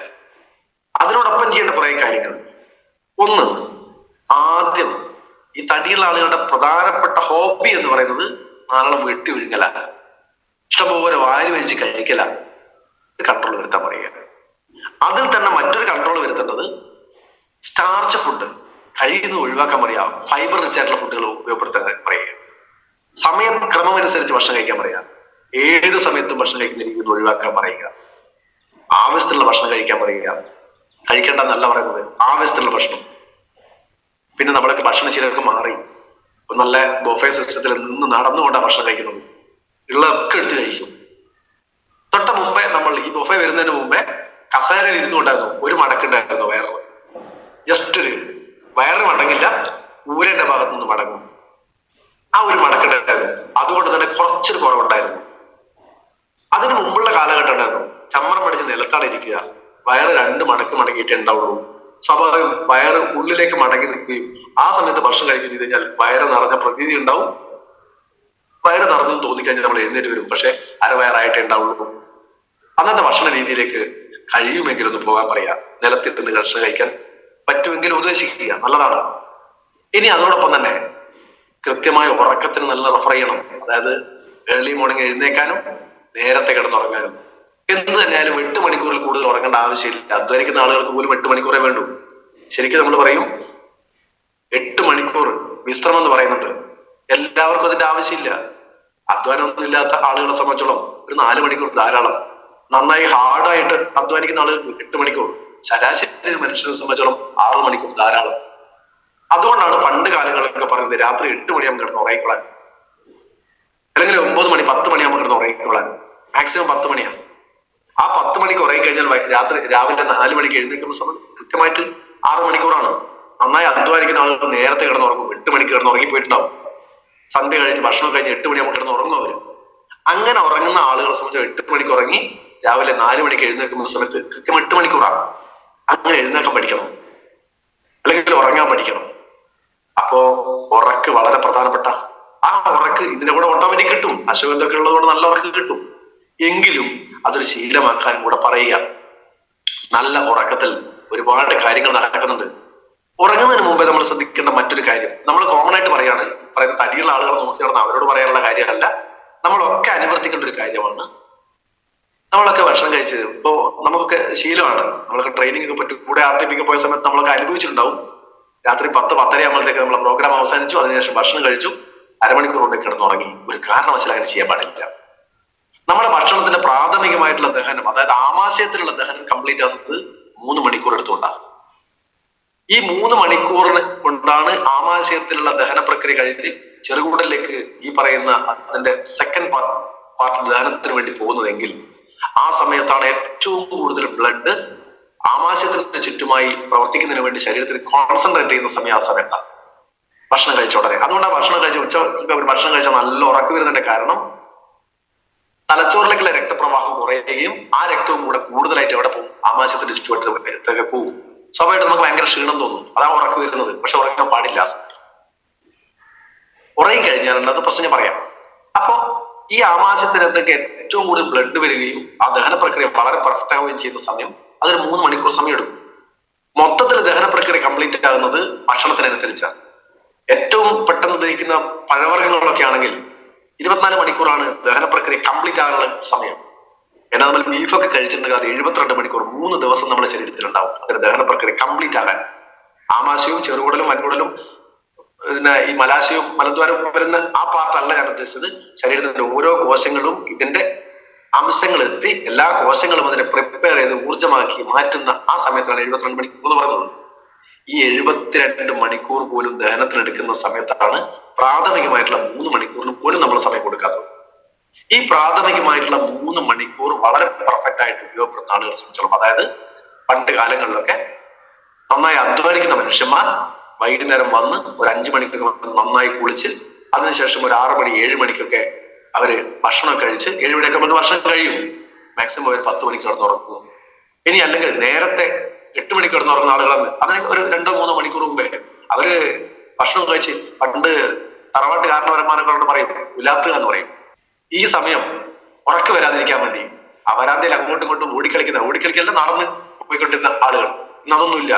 അതിനോടൊപ്പം ചെയ്യേണ്ട കുറെ കാര്യങ്ങളുണ്ട്. ഒന്ന്, ആദ്യം ഈ തടിയുള്ള ആളുകളുടെ പ്രധാനപ്പെട്ട ഹോബി എന്ന് പറയുന്നത് നാളെ വെട്ടി വിഴുങ്ങല, ഇഷ്ടംപോലെ വാരി വലിച്ച് കഴിക്കല. കൺട്രോൾ വരുത്താൻ പറയുക. അതിൽ തന്നെ മറ്റൊരു കൺട്രോൾ വരുത്തേണ്ടത് സ്റ്റാർച്ച് ഫുഡ് കഴിയുന്ന ഒഴിവാക്കാൻ പറയുക. ഫൈബർ റിച്ച് ആയിട്ടുള്ള ഫുഡുകൾ ഉപയോഗപ്പെടുത്താൻ പറയുക. ക്രമമനുസരിച്ച് ഭക്ഷണം കഴിക്കാൻ പറയുക. ഏത് സമയത്തും ഭക്ഷണം കഴിക്കുന്ന രീതിയിൽ ഒഴിവാക്കാൻ പറയുക. ആവശ്യത്തിലുള്ള ഭക്ഷണം കഴിക്കാൻ പറയുക. കഴിക്കേണ്ടെന്നല്ല പറയുന്നത്, ആവശ്യത്തിലുള്ള ഭക്ഷണം. പിന്നെ നമ്മളൊക്കെ ഭക്ഷണശീലമൊക്കെ മാറി നല്ല ബൊഫേ സിസ്റ്റത്തിൽ നിന്ന് നടന്നുകൊണ്ടാണ് ഭക്ഷണം കഴിക്കുന്നത്. ഉള്ളതൊക്കെ എടുത്ത് കഴിക്കും. തൊട്ട മുമ്പേ നമ്മൾ ഈ ബൊഫേ വരുന്നതിന് മുമ്പേ കസേരയിൽ ഇരുന്നുകൊണ്ടായിരുന്നു ഒരു മടക്കുണ്ടായിരുന്നു വയറിന്. ജസ്റ്റ് ഒരു വയറിന് മടങ്ങില്ല, ഊരന്റെ ഭാഗത്തു നിന്ന് മടങ്ങും. ആ ഒരു മടക്കുണ്ടായിരുന്നു. അതുകൊണ്ട് തന്നെ കുറച്ചൊരു കുറവുണ്ടായിരുന്നു. അതിന് മുമ്പുള്ള കാലഘട്ടം ഉണ്ടായിരുന്നു ചമ്മറം പടിഞ്ഞ് നിലത്താണ് ഇരിക്കുക, വയറ് 2 മടക്ക് മടങ്ങിയിട്ടേ ഉണ്ടാവുള്ളൂ. സ്വാഭാവികം വയറ് ഉള്ളിലേക്ക് മടങ്ങി നിൽക്കുകയും ആ സമയത്ത് ഭക്ഷണം കഴിക്കുന്ന ചെയ്ത് കഴിഞ്ഞാൽ വയറ് നിറഞ്ഞ പ്രതീതി ഉണ്ടാവും. വയറ് നിറഞ്ഞു തോന്നിക്കഴിഞ്ഞാൽ നമ്മൾ എഴുന്നേറ്റ് വരും, പക്ഷെ അരവയറായിട്ടേ ഉണ്ടാവുള്ളൂ. അന്നത്തെ ഭക്ഷണ രീതിയിലേക്ക് കഴിയുമെങ്കിൽ ഒന്ന് പോകാൻ പറയാ. നിലത്തിട്ട് ഭക്ഷണം കഴിക്കാൻ പറ്റുമെങ്കിൽ ഉപദേശിക്കുക, നല്ലതാണ്. ഇനി അതോടൊപ്പം തന്നെ കൃത്യമായ ഉറക്കത്തിന് നല്ല റെഫർ ചെയ്യണം. അതായത് ഏർലി മോർണിംഗ് എഴുന്നേക്കാനും നേരത്തെ കിടന്നുറങ്ങാനും. എന്ത് തന്നെയായാലും 8 മണിക്കൂറിൽ കൂടുതൽ ഉറങ്ങേണ്ട ആവശ്യമില്ല. അധ്വാനിക്കുന്ന ആളുകൾക്ക് പോലും 8 മണിക്കൂറേ വേണ്ടൂ. ശരിക്കും നമ്മൾ പറയും 8 മണിക്കൂർ വിശ്രമം എന്ന് പറയുന്നുണ്ട്. എല്ലാവർക്കും അതിന്റെ ആവശ്യമില്ല. അധ്വാനമൊന്നും ഇല്ലാത്ത ആളുകളെ സംബന്ധിച്ചോളം ഒരു 4 മണിക്കൂർ ധാരാളം. നന്നായി ഹാർഡായിട്ട് അധ്വാനിക്കുന്ന ആളുകൾക്ക് 8 മണിക്കൂർ, ശരാശരി മനുഷ്യനെ സംബന്ധിച്ചോളം 6 മണിക്കൂർ ധാരാളം. അതുകൊണ്ടാണ് പണ്ട് കാലങ്ങളൊക്കെ പറയുന്നത് രാത്രി 8 മണിയാകുമ്പോൾ കിടന്ന് ഉറങ്ങിക്കൊള്ളാൻ, അല്ലെങ്കിൽ 9 മണി 10 മണിയാകുമ്പോൾ കിടന്ന് ഉറങ്ങിക്കൊള്ളാൻ. മാക്സിമം 10 മണിയാണ്. ആ 10 മണിക്ക് ഉറങ്ങി കഴിഞ്ഞാൽ രാവിലെ 4 മണിക്ക് എഴുന്നേൽക്കുന്ന സമയം കൃത്യമായിട്ട് 6 മണിക്കൂറാണ്. നന്നായി അധ്വാനിക്കുന്ന ആളുകൾ നേരത്തെ കിടന്നുറങ്ങും. 8 മണിക്ക് കിടന്ന് ഉറങ്ങിപ്പോയിട്ടുണ്ടാവും. സന്ധ്യ കഴിഞ്ഞ് ഭക്ഷണം കഴിഞ്ഞ് 8 മണിയാകുമ്പോൾ കിടന്ന് ഉറങ്ങും അവര്. അങ്ങനെ ഉറങ്ങുന്ന ആളുകളെ സംബന്ധിച്ച് 8 മണിക്ക് ഉറങ്ങി രാവിലെ 4 മണിക്ക് എഴുന്നേൽക്കുന്ന സമയത്ത് കൃത്യം 8 മണിക്കൂറാണ്. അങ്ങനെ എഴുന്നേക്കാൻ പഠിക്കണം, അല്ലെങ്കിൽ ഉറങ്ങാൻ പഠിക്കണം. അപ്പോ ഉറക്ക് വളരെ പ്രധാനപ്പെട്ട. ആ ഉറക്ക് ഇതിന്റെ കൂടെ ഓട്ടോമാറ്റിക് കിട്ടും. അശ്വഗന്ധമൊക്കെ ഉള്ളതുകൊണ്ട് നല്ല ഉറക്ക് കിട്ടും. എങ്കിലും അതൊരു ശീലമാക്കാനും കൂടെ പറയുക. നല്ല ഉറക്കത്തിൽ ഒരുപാട് കാര്യങ്ങൾ നടക്കുന്നുണ്ട്. ഉറങ്ങുന്നതിന് മുമ്പേ നമ്മൾ ശ്രദ്ധിക്കേണ്ട മറ്റൊരു കാര്യം, നമ്മൾ കോമൺ ആയിട്ട് പറയുന്ന തടിയുള്ള ആളുകളെ നോക്കി നടന്ന അവരോട് പറയാനുള്ള കാര്യമല്ല, നമ്മളൊക്കെ അനുവർത്തിക്കേണ്ട ഒരു കാര്യമാണ്. നമ്മളൊക്കെ ഭക്ഷണം കഴിച്ചത് ഇപ്പോ നമുക്കൊക്കെ ശീലമാണ്. നമ്മളൊക്കെ ട്രെയിനിങ് ഒക്കെ പറ്റും, കൂടെ RTP പോയ സമയത്ത് നമ്മളൊക്കെ അനുഭവിച്ചിട്ടുണ്ടാവും. രാത്രി 10-10:30 ആകുമ്പോഴത്തേക്ക് നമ്മളെ പ്രോഗ്രാം അവസാനിച്ചു. അതിനുശേഷം ഭക്ഷണം കഴിച്ചു, അരമണിക്കൂർ കൊണ്ട് കിടന്നുറങ്ങി. ഒരു കാരണവശാലും അങ്ങനെ ചെയ്യാൻ പാടില്ല. നമ്മുടെ ഭക്ഷണത്തിന്റെ പ്രാഥമികമായിട്ടുള്ള ദഹനം, അതായത് ആമാശയത്തിലുള്ള ദഹനം കംപ്ലീറ്റ് ആകുന്നത് 3 മണിക്കൂർ എടുത്തുകൊണ്ടാണ്. ഈ 3 മണിക്കൂറിന് കൊണ്ടാണ് ആമാശയത്തിലുള്ള ദഹന പ്രക്രിയ കഴിഞ്ഞ് ചെറുകുടലിലേക്ക് ഈ പറയുന്ന അതിന്റെ സെക്കൻഡ് പാർട്ട് ദഹനത്തിന് വേണ്ടി പോകുന്നതെങ്കിൽ ആ സമയത്താണ് ഏറ്റവും കൂടുതൽ ബ്ലഡ് ആമാശയത്തിന് ചുറ്റുമായി പ്രവർത്തിക്കുന്നതിന് വേണ്ടി ശരീരത്തിൽ കോൺസെൻട്രേറ്റ് ചെയ്യുന്ന സമയം ആ സമയത്താണ്, ഭക്ഷണം കഴിച്ച ഉടനെ. അതുകൊണ്ടാണ് ഭക്ഷണം കഴിച്ച ഉച്ചക്ക് ഭക്ഷണം കഴിച്ചാൽ നല്ല ഉറക്കം വരുന്നതിന്റെ കാരണം തലച്ചോറിലേക്കുള്ള രക്തപ്രവാഹം കുറയുകയും ആ രക്തവും കൂടെ കൂടുതലായിട്ട് എവിടെ പോകും, ആമാശയത്തിന്റെ ചുറ്റുവട്ടത്തൊക്കെ പോകും. സ്വാഭാവികമായിട്ട് നമുക്ക് ഭയങ്കര ക്ഷീണം തോന്നും. അതാണ് ഉറക്കം വരുന്നത്. പക്ഷെ ഉറങ്ങാൻ പാടില്ല. ഉറങ്ങി കഴിഞ്ഞാൽ അത് പ്രശ്നം പറയാം. അപ്പൊ ഈ ആമാശയത്തിനകത്തേക്ക് ഏറ്റവും കൂടുതൽ ബ്ലഡ് വരികയും ആ ദഹന പ്രക്രിയ വളരെ പെർഫെക്റ്റ് ആവുകയും ചെയ്യുന്ന സമയം അതൊരു 3 മണിക്കൂർ സമയം എടുക്കും. മൊത്തത്തിൽ ദഹന പ്രക്രിയ കംപ്ലീറ്റ് ആകുന്നത് ഭക്ഷണത്തിനനുസരിച്ചാണ്. ഏറ്റവും പെട്ടെന്ന് ദഹിക്കുന്ന പഴവർഗ്ഗങ്ങളൊക്കെ ആണെങ്കിൽ 24 മണിക്കൂറാണ് ദഹന പ്രക്രിയ കംപ്ലീറ്റ് ആകാനുള്ള സമയം. എന്നാൽ നമ്മൾ ബീഫൊക്കെ കഴിച്ചിട്ടുണ്ടെങ്കിൽ അത് 72 മണിക്കൂർ, 3 ദിവസം നമ്മുടെ ശരീരത്തിൽ ഉണ്ടാവും അതിന്റെ ദഹന പ്രക്രിയ കംപ്ലീറ്റ് ആകാൻ. ആമാശയവും ചെറുകുടലും വൻകുടലും പിന്നെ ഈ മലാശയവും മലദ്വാരവും വരുന്ന ആ പാർട്ടല്ല ഞാൻ ഉദ്ദേശിച്ചത്. ശരീരത്തിന്റെ ഓരോ കോശങ്ങളും ഇതിന്റെ അംശങ്ങൾ എത്തി എല്ലാ കോശങ്ങളും അതിനെ പ്രിപ്പയർ ചെയ്ത് ഊർജ്ജമാക്കി മാറ്റുന്ന ആ സമയത്താണ് 72 മണിക്കൂർ എന്ന് പറയുന്നത്. ഈ 72 മണിക്കൂർ പോലും ദഹനത്തിനെടുക്കുന്ന സമയത്താണ് പ്രാഥമികമായിട്ടുള്ള 3 മണിക്കൂറിന് പോലും നമ്മൾ സമയം കൊടുക്കാത്തത്. ഈ പ്രാഥമികമായിട്ടുള്ള 3 മണിക്കൂർ വളരെ പെർഫെക്റ്റ് ആയിട്ട് ഉപയോഗപ്പെടുന്ന ആളുകളെ സംബന്ധിച്ചോളം, അതായത് പണ്ട് കാലങ്ങളിലൊക്കെ നന്നായി അധ്വാനിക്കുന്ന മനുഷ്യന്മാർ വൈകുന്നേരം വന്ന് ഒരു 5 മണിക്കൊക്കെ നന്നായി കുളിച്ച് അതിനുശേഷം ഒരു 6 മണി 7 മണിക്കൊക്കെ അവര് ഭക്ഷണം കഴിച്ച് 7 മണിയൊക്കെ നമുക്ക് ഭക്ഷണം കഴിയും. മാക്സിമം ഒരു 10 മണിക്ക് കിടന്നുറങ്ങും. ഇനി അല്ലെങ്കിൽ നേരത്തെ 8 മണിക്ക് കിടന്നുറങ്ങുന്ന ആളുകളാണ്, അതിന് ഒരു 2-3 മണിക്കൂർ മുമ്പേ അവര് ഭക്ഷണം കഴിച്ച്, പണ്ട് തറവാട്ട് കാരണവന്മാരൊക്കെ പറയും ഉലാത്തുക എന്ന് പറയും. ഈ സമയം ഉറക്ക് വരാതിരിക്കാൻ വേണ്ടി വരാന്തയിൽ അങ്ങോട്ടും ഇങ്ങോട്ടും ഓടിക്കളിക്കല്ല നടന്ന് പോയിക്കൊണ്ടിരുന്ന ആളുകൾ. ഇന്ന് അതൊന്നുമില്ല.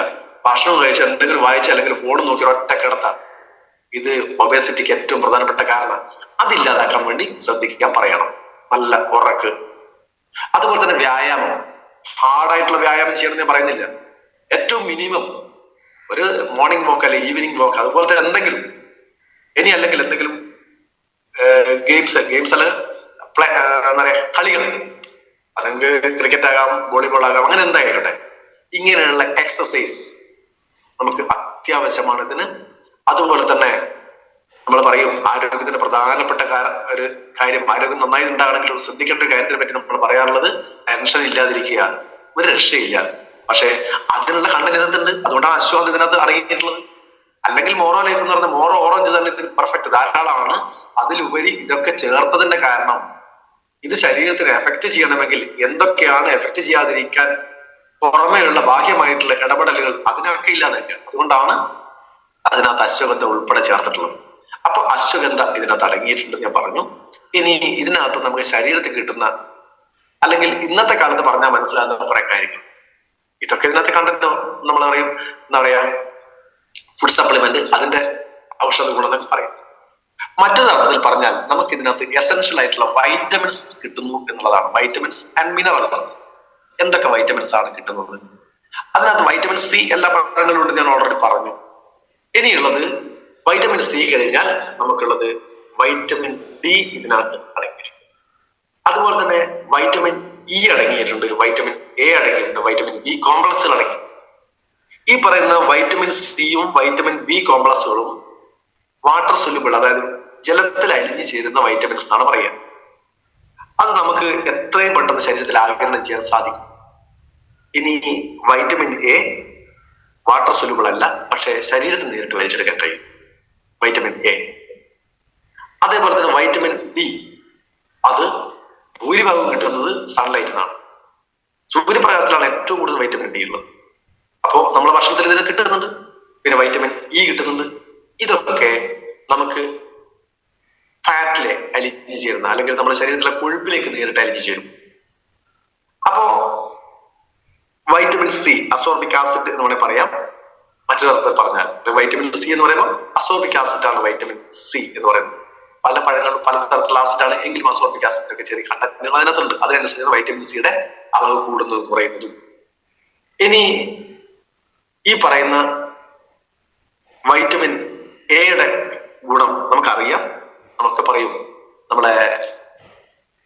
ഭക്ഷണം കഴിച്ച് എന്തെങ്കിലും വായിച്ച് അല്ലെങ്കിൽ ഫോൺ നോക്കി ഒറ്റ കിടത്ത. ഇത് ഒബേസിറ്റിക്ക് ഏറ്റവും പ്രധാനപ്പെട്ട കാരണം. അതില്ലാതാക്കാൻ വേണ്ടി ശ്രദ്ധിക്കാൻ പറയണം. നല്ല ഉറക്ക്. അതുപോലെ തന്നെ വ്യായാമം. ഹാർഡായിട്ടുള്ള വ്യായാമം ചെയ്യണമെന്ന് ഞാൻ പറയുന്നില്ല. ഏറ്റവും മിനിമം ഒരു മോർണിംഗ് വാക്ക് അല്ലെങ്കിൽ ഈവനിങ് വാക്ക്, അതുപോലത്തെ എന്തെങ്കിലും. ഇനി അല്ലെങ്കിൽ എന്തെങ്കിലും ഗെയിംസ് അല്ല എന്താ പറയാ കളികൾ, അല്ലെങ്കിൽ ക്രിക്കറ്റ് ആകാം, വോളിബോൾ ആകാം, അങ്ങനെ എന്തായിക്കോട്ടെ. ഇങ്ങനെയുള്ള എക്സസൈസ് നമുക്ക് അത്യാവശ്യമാണ് ഇതിന്. അതുപോലെ തന്നെ നമ്മൾ പറയും ആരോഗ്യത്തിന്റെ പ്രധാനപ്പെട്ട ഒരു കാര്യം, ആരോഗ്യം നന്നായി ഉണ്ടാകണമെങ്കിൽ ശ്രദ്ധിക്കേണ്ട ഒരു കാര്യത്തിനെ പറ്റി നമ്മൾ പറയാറുള്ളത് ടെൻഷൻ ഇല്ലാതിരിക്കുക. ഒരു രക്ഷയില്ല. പക്ഷെ അതിനുള്ള കണ്ടന്റ് ഇതിനകത്തുണ്ട്. അതുകൊണ്ടാണ് അശ്വാദം ഇതിനകത്ത് അടങ്ങിയിട്ടുള്ളത്. അല്ലെങ്കിൽ മോറോ ലൈഫ് എന്ന് പറഞ്ഞാൽ മോറോ ഓറഞ്ച് തന്നെ ഇതിന് പെർഫെക്റ്റ് ധാരാളമാണ്. അതിലുപരി ഇതൊക്കെ ചേർത്തതിന്റെ കാരണം ഇത് ശരീരത്തിന് എഫക്ട് ചെയ്യണമെങ്കിൽ എന്തൊക്കെയാണ് എഫക്ട് ചെയ്യാതിരിക്കാൻ പുറമേയുള്ള ബാഹ്യമായിട്ടുള്ള ഇടപെടലുകൾ അതിനൊക്കെ ഇല്ലാതാക്കുക. അതുകൊണ്ടാണ് അതിനകത്ത് അശ്വഗന്ധ ഉൾപ്പെടെ ചേർത്തിട്ടുള്ളത്. അപ്പൊ അശ്വഗന്ധ ഇതിനകത്ത് അടങ്ങിയിട്ടുണ്ട് ഞാൻ പറഞ്ഞു. ഇനി ഇതിനകത്ത് നമുക്ക് ശരീരത്തിൽ കിട്ടുന്ന, അല്ലെങ്കിൽ ഇന്നത്തെ കാലത്ത് പറഞ്ഞാൽ മനസ്സിലാകുന്ന കുറെ കാര്യങ്ങൾ, ഇതൊക്കെ ഇതിനകത്ത് കണ്ടല്ലോ. നമ്മൾ പറയും എന്താ പറയാ ഫുഡ് സപ്ലിമെന്റ്, അതിന്റെ ഔഷധ ഗുണം എന്നൊക്കെ പറയും. മറ്റൊരു അർത്ഥത്തിൽ പറഞ്ഞാൽ നമുക്ക് ഇതിനകത്ത് എസെൻഷ്യൽ ആയിട്ടുള്ള വൈറ്റമിൻസ് കിട്ടുന്നു എന്നുള്ളതാണ്. Vitamins and minerals. എന്തൊക്കെ വൈറ്റമിൻസ് ആണ് കിട്ടുന്നത്? അതിനകത്ത് വൈറ്റമിൻ സി എല്ലാ പഴങ്ങളിലും ഞാൻ ഓൾറെഡി പറഞ്ഞു. ഇനിയുള്ളത് വൈറ്റമിൻ സി കഴിഞ്ഞാൽ നമുക്കുള്ളത് വൈറ്റമിൻ ഡി ഇതിനകത്ത് അടങ്ങിയിട്ടുണ്ട്. അതുപോലെ തന്നെ വൈറ്റമിൻ ഇ അടങ്ങിയിട്ടുണ്ട്, വൈറ്റമിൻ എ അടങ്ങിയിട്ടുണ്ട്, വൈറ്റമിൻ ബി കോംപ്ലക്സുകൾ അടങ്ങി. ഈ പറയുന്ന വൈറ്റമിൻ സിയും വൈറ്റമിൻ ബി കോംപ്ലക്സുകളും വാട്ടർ സൊല്യൂബിൾ, അതായത് ജലത്തിൽ അലിഞ്ഞു ചേരുന്ന വൈറ്റമിൻസ് എന്നാണ് പറയുക. അത് നമുക്ക് എത്രയും പെട്ടെന്ന് ശരീരത്തിൽ ആഗിരണം ചെയ്യാൻ സാധിക്കും. ഇനി വൈറ്റമിൻ എ വാട്ടർ സൊല്യൂബിൾ അല്ല, പക്ഷെ ശരീരത്തിൽ നേരിട്ട് വലിച്ചെടുക്കാൻ കഴിയും വൈറ്റമിൻ എ. അതേപോലെ തന്നെ വൈറ്റമിൻ ഡി, അത് ഭൂരിഭാഗം കിട്ടുന്നത് സൺലൈറ്റിൽ നിന്നാണ്. സൂര്യപ്രകാശത്തിലാണ് ഏറ്റവും കൂടുതൽ വൈറ്റമിൻ ഡി ഉള്ളത്. അപ്പോ നമ്മുടെ ഭക്ഷണത്തിൽ ഇതിന് കിട്ടുന്നുണ്ട്. പിന്നെ വൈറ്റമിൻ ഇ കിട്ടുന്നുണ്ട്. ഇതൊക്കെ നമുക്ക് ഫാറ്റിലെ അലിഞ്ഞു ചേരുന്ന, അല്ലെങ്കിൽ നമ്മുടെ ശരീരത്തിലെ കൊഴുപ്പിലേക്ക് നേരിട്ട് അലിഞ്ഞു ചേരും. അപ്പോ വൈറ്റമിൻ സി, അസോർബിക് ആസിഡ് എന്ന് വേണമെങ്കിൽ പറയാം. മറ്റൊരർത്ഥത്തിൽ പറഞ്ഞാൽ വൈറ്റമിൻ സി എന്ന് പറയുമ്പോൾ അസോർബിക് ആസിഡ് ആണ് വൈറ്റമിൻ സി എന്ന് പറയുന്നത്. പല പഴങ്ങളും പലതരത്തിലുള്ള ആസിഡാണ്, എങ്കിലും അസോർബിക് ആസിഡിന്റെ ചെറിയ കണ്ടന്റുകൾ അതിനകത്തുണ്ട്. അതിനനുസരിച്ച് വൈറ്റമിൻ സിയുടെ അളവ് കൂടുന്നതും കുറയുന്നതും. ഇനി ഈ പറയുന്ന വൈറ്റമിൻ എയുടെ ഗുണം നമുക്കറിയാം. നമുക്ക് പറയും നമ്മുടെ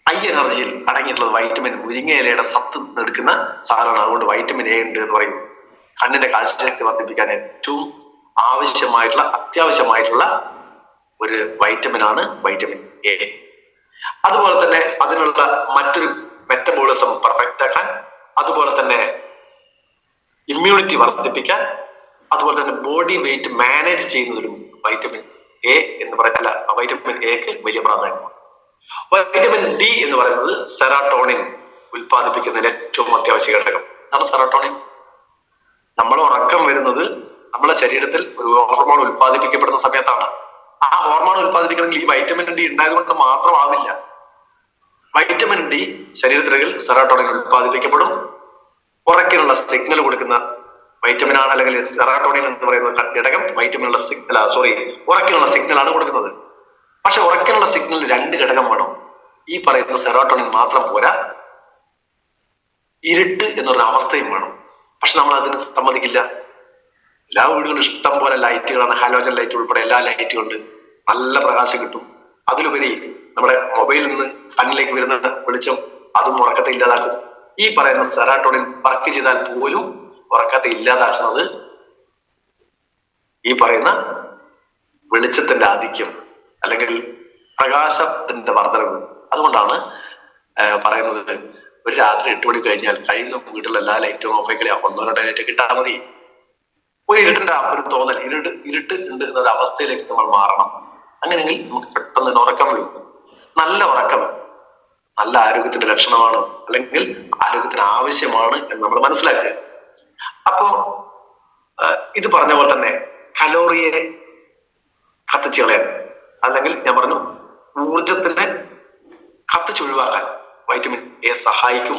ഐ എനർജിയിൽ അടങ്ങിയിട്ടുള്ളത് വൈറ്റമിൻ മുരിങ്ങ ഇലയുടെ സത്ത് എടുക്കുന്ന സാധനമാണ്. അതുകൊണ്ട് വൈറ്റമിൻ എ ഉണ്ട് എന്ന് പറയും. കണ്ണിന്റെ കാഴ്ചശക്തി വർദ്ധിപ്പിക്കാൻ ഏറ്റവും അത്യാവശ്യമായിട്ടുള്ള ഒരു വൈറ്റമിൻ ആണ് വൈറ്റമിൻ എ. അതുപോലെ തന്നെ അതിനുള്ള മറ്റൊരു മെറ്റബോളിസം പെർഫെക്റ്റ് ആക്കാൻ, അതുപോലെ തന്നെ ഇമ്മ്യൂണിറ്റി വർദ്ധിപ്പിക്കാൻ, അതുപോലെ തന്നെ ബോഡി വെയിറ്റ് മാനേജ് ചെയ്യുന്നതിലും വൈറ്റമിൻ എ എന്ന് പറയുന്ന വൈറ്റമിൻ എക്ക് വലിയ പ്രാധാന്യമാണ്. വൈറ്റമിൻ ഡി എന്ന് പറയുന്നത് സെറാട്ടോണിൻ ഉൽപ്പാദിപ്പിക്കുന്നതിൽ ഏറ്റവും അത്യാവശ്യ ഘടകം. എന്താണ് സെറാട്ടോണിൻ? നമ്മൾ ഉറക്കം വരുന്നത് നമ്മുടെ ശരീരത്തിൽ ഒരു ഹോർമോൺ ഉൽപ്പാദിപ്പിക്കപ്പെടുന്ന സമയത്താണ്. ആ ഹോർമോൺ ഉൽപ്പാദിപ്പിക്കണമെങ്കിൽ ഈ വൈറ്റമിൻ ഡി ഉണ്ടായത് കൊണ്ട് മാത്രമാവില്ല. വൈറ്റമിൻ ഡി ശരീരത്തിൽ സെറാട്ടോണിൻ ഉൽപ്പാദിപ്പിക്കപ്പെടും. ഉറക്കിനുള്ള സിഗ്നൽ കൊടുക്കുന്ന വൈറ്റമിൻ ആണ്, അല്ലെങ്കിൽ സെറാട്ടോണിൻ എന്ന് പറയുന്ന ഘടകം വൈറ്റമിനുള്ള ഉറക്കിനുള്ള സിഗ്നൽ ആണ് കൊടുക്കുന്നത്. പക്ഷെ ഉറക്കിനുള്ള സിഗ്നൽ 2 ഘടകം വേണം. ഈ പറയുന്ന സെറാട്ടോണിൻ മാത്രം പോരാ, ഇരുട്ട് എന്ന് പറഞ്ഞ അവസ്ഥയും വേണം. പക്ഷെ നമ്മൾ അതിന് സമ്മതിക്കില്ല. എല്ലാ വീടുകളിലും ഇഷ്ടം പോലെ ലൈറ്റുകളാണ്, ഹാലോജൻ ലൈറ്റ് ഉൾപ്പെടെ എല്ലാ ലൈറ്റുകളുണ്ട്. നല്ല പ്രകാശം കിട്ടും. അതിലുപരി നമ്മുടെ മൊബൈലിൽ നിന്ന് കണ്ണിലേക്ക് വരുന്ന വെളിച്ചം അതും ഉറക്കത്തെ ഇല്ലാതാക്കും. ഈ പറയുന്ന സെറാട്ടോണിൻ വർക്ക് ചെയ്താൽ പോലും ഉറക്കത്തെ ഇല്ലാതാക്കുന്നത് ഈ പറയുന്ന വെളിച്ചത്തിന്റെ ആധിക്യം, അല്ലെങ്കിൽ പ്രകാശത്തിന്റെ വർധനവ്. അതുകൊണ്ടാണ് പറയുന്നത് ഒരു രാത്രി 8 മണി കഴിഞ്ഞാൽ കഴിയുന്ന വീട്ടിലുള്ള എല്ലാ ലൈറ്റും ഓഫ് ആയി കളയാം. 1-2 ലൈറ്റ് കിട്ടാൽ മതി. ഒരു ഇരുട്ടിന്റെ ഒരു തോന്നൽ, ഇരുട്ട് ഉണ്ട് എന്നൊരു അവസ്ഥയിലേക്ക് നമ്മൾ മാറണം. അങ്ങനെയെങ്കിൽ നമുക്ക് പെട്ടെന്ന് തന്നെ ഉറക്കം വരും. നല്ല ഉറക്കം നല്ല ആരോഗ്യത്തിന്റെ ലക്ഷണമാണ്, അല്ലെങ്കിൽ ആരോഗ്യത്തിന് ആവശ്യമാണ് എന്ന് നമ്മൾ മനസ്സിലാക്കുക. അപ്പോ ഇത് പറഞ്ഞ പോലെ തന്നെ കലോറിയെ കത്തിച്ചു കളയാൻ, അല്ലെങ്കിൽ ഞാൻ പറഞ്ഞു ഊർജത്തിനെ കത്തിച്ചൊഴിവാക്കാൻ വൈറ്റമിൻ എ സഹായിക്കും.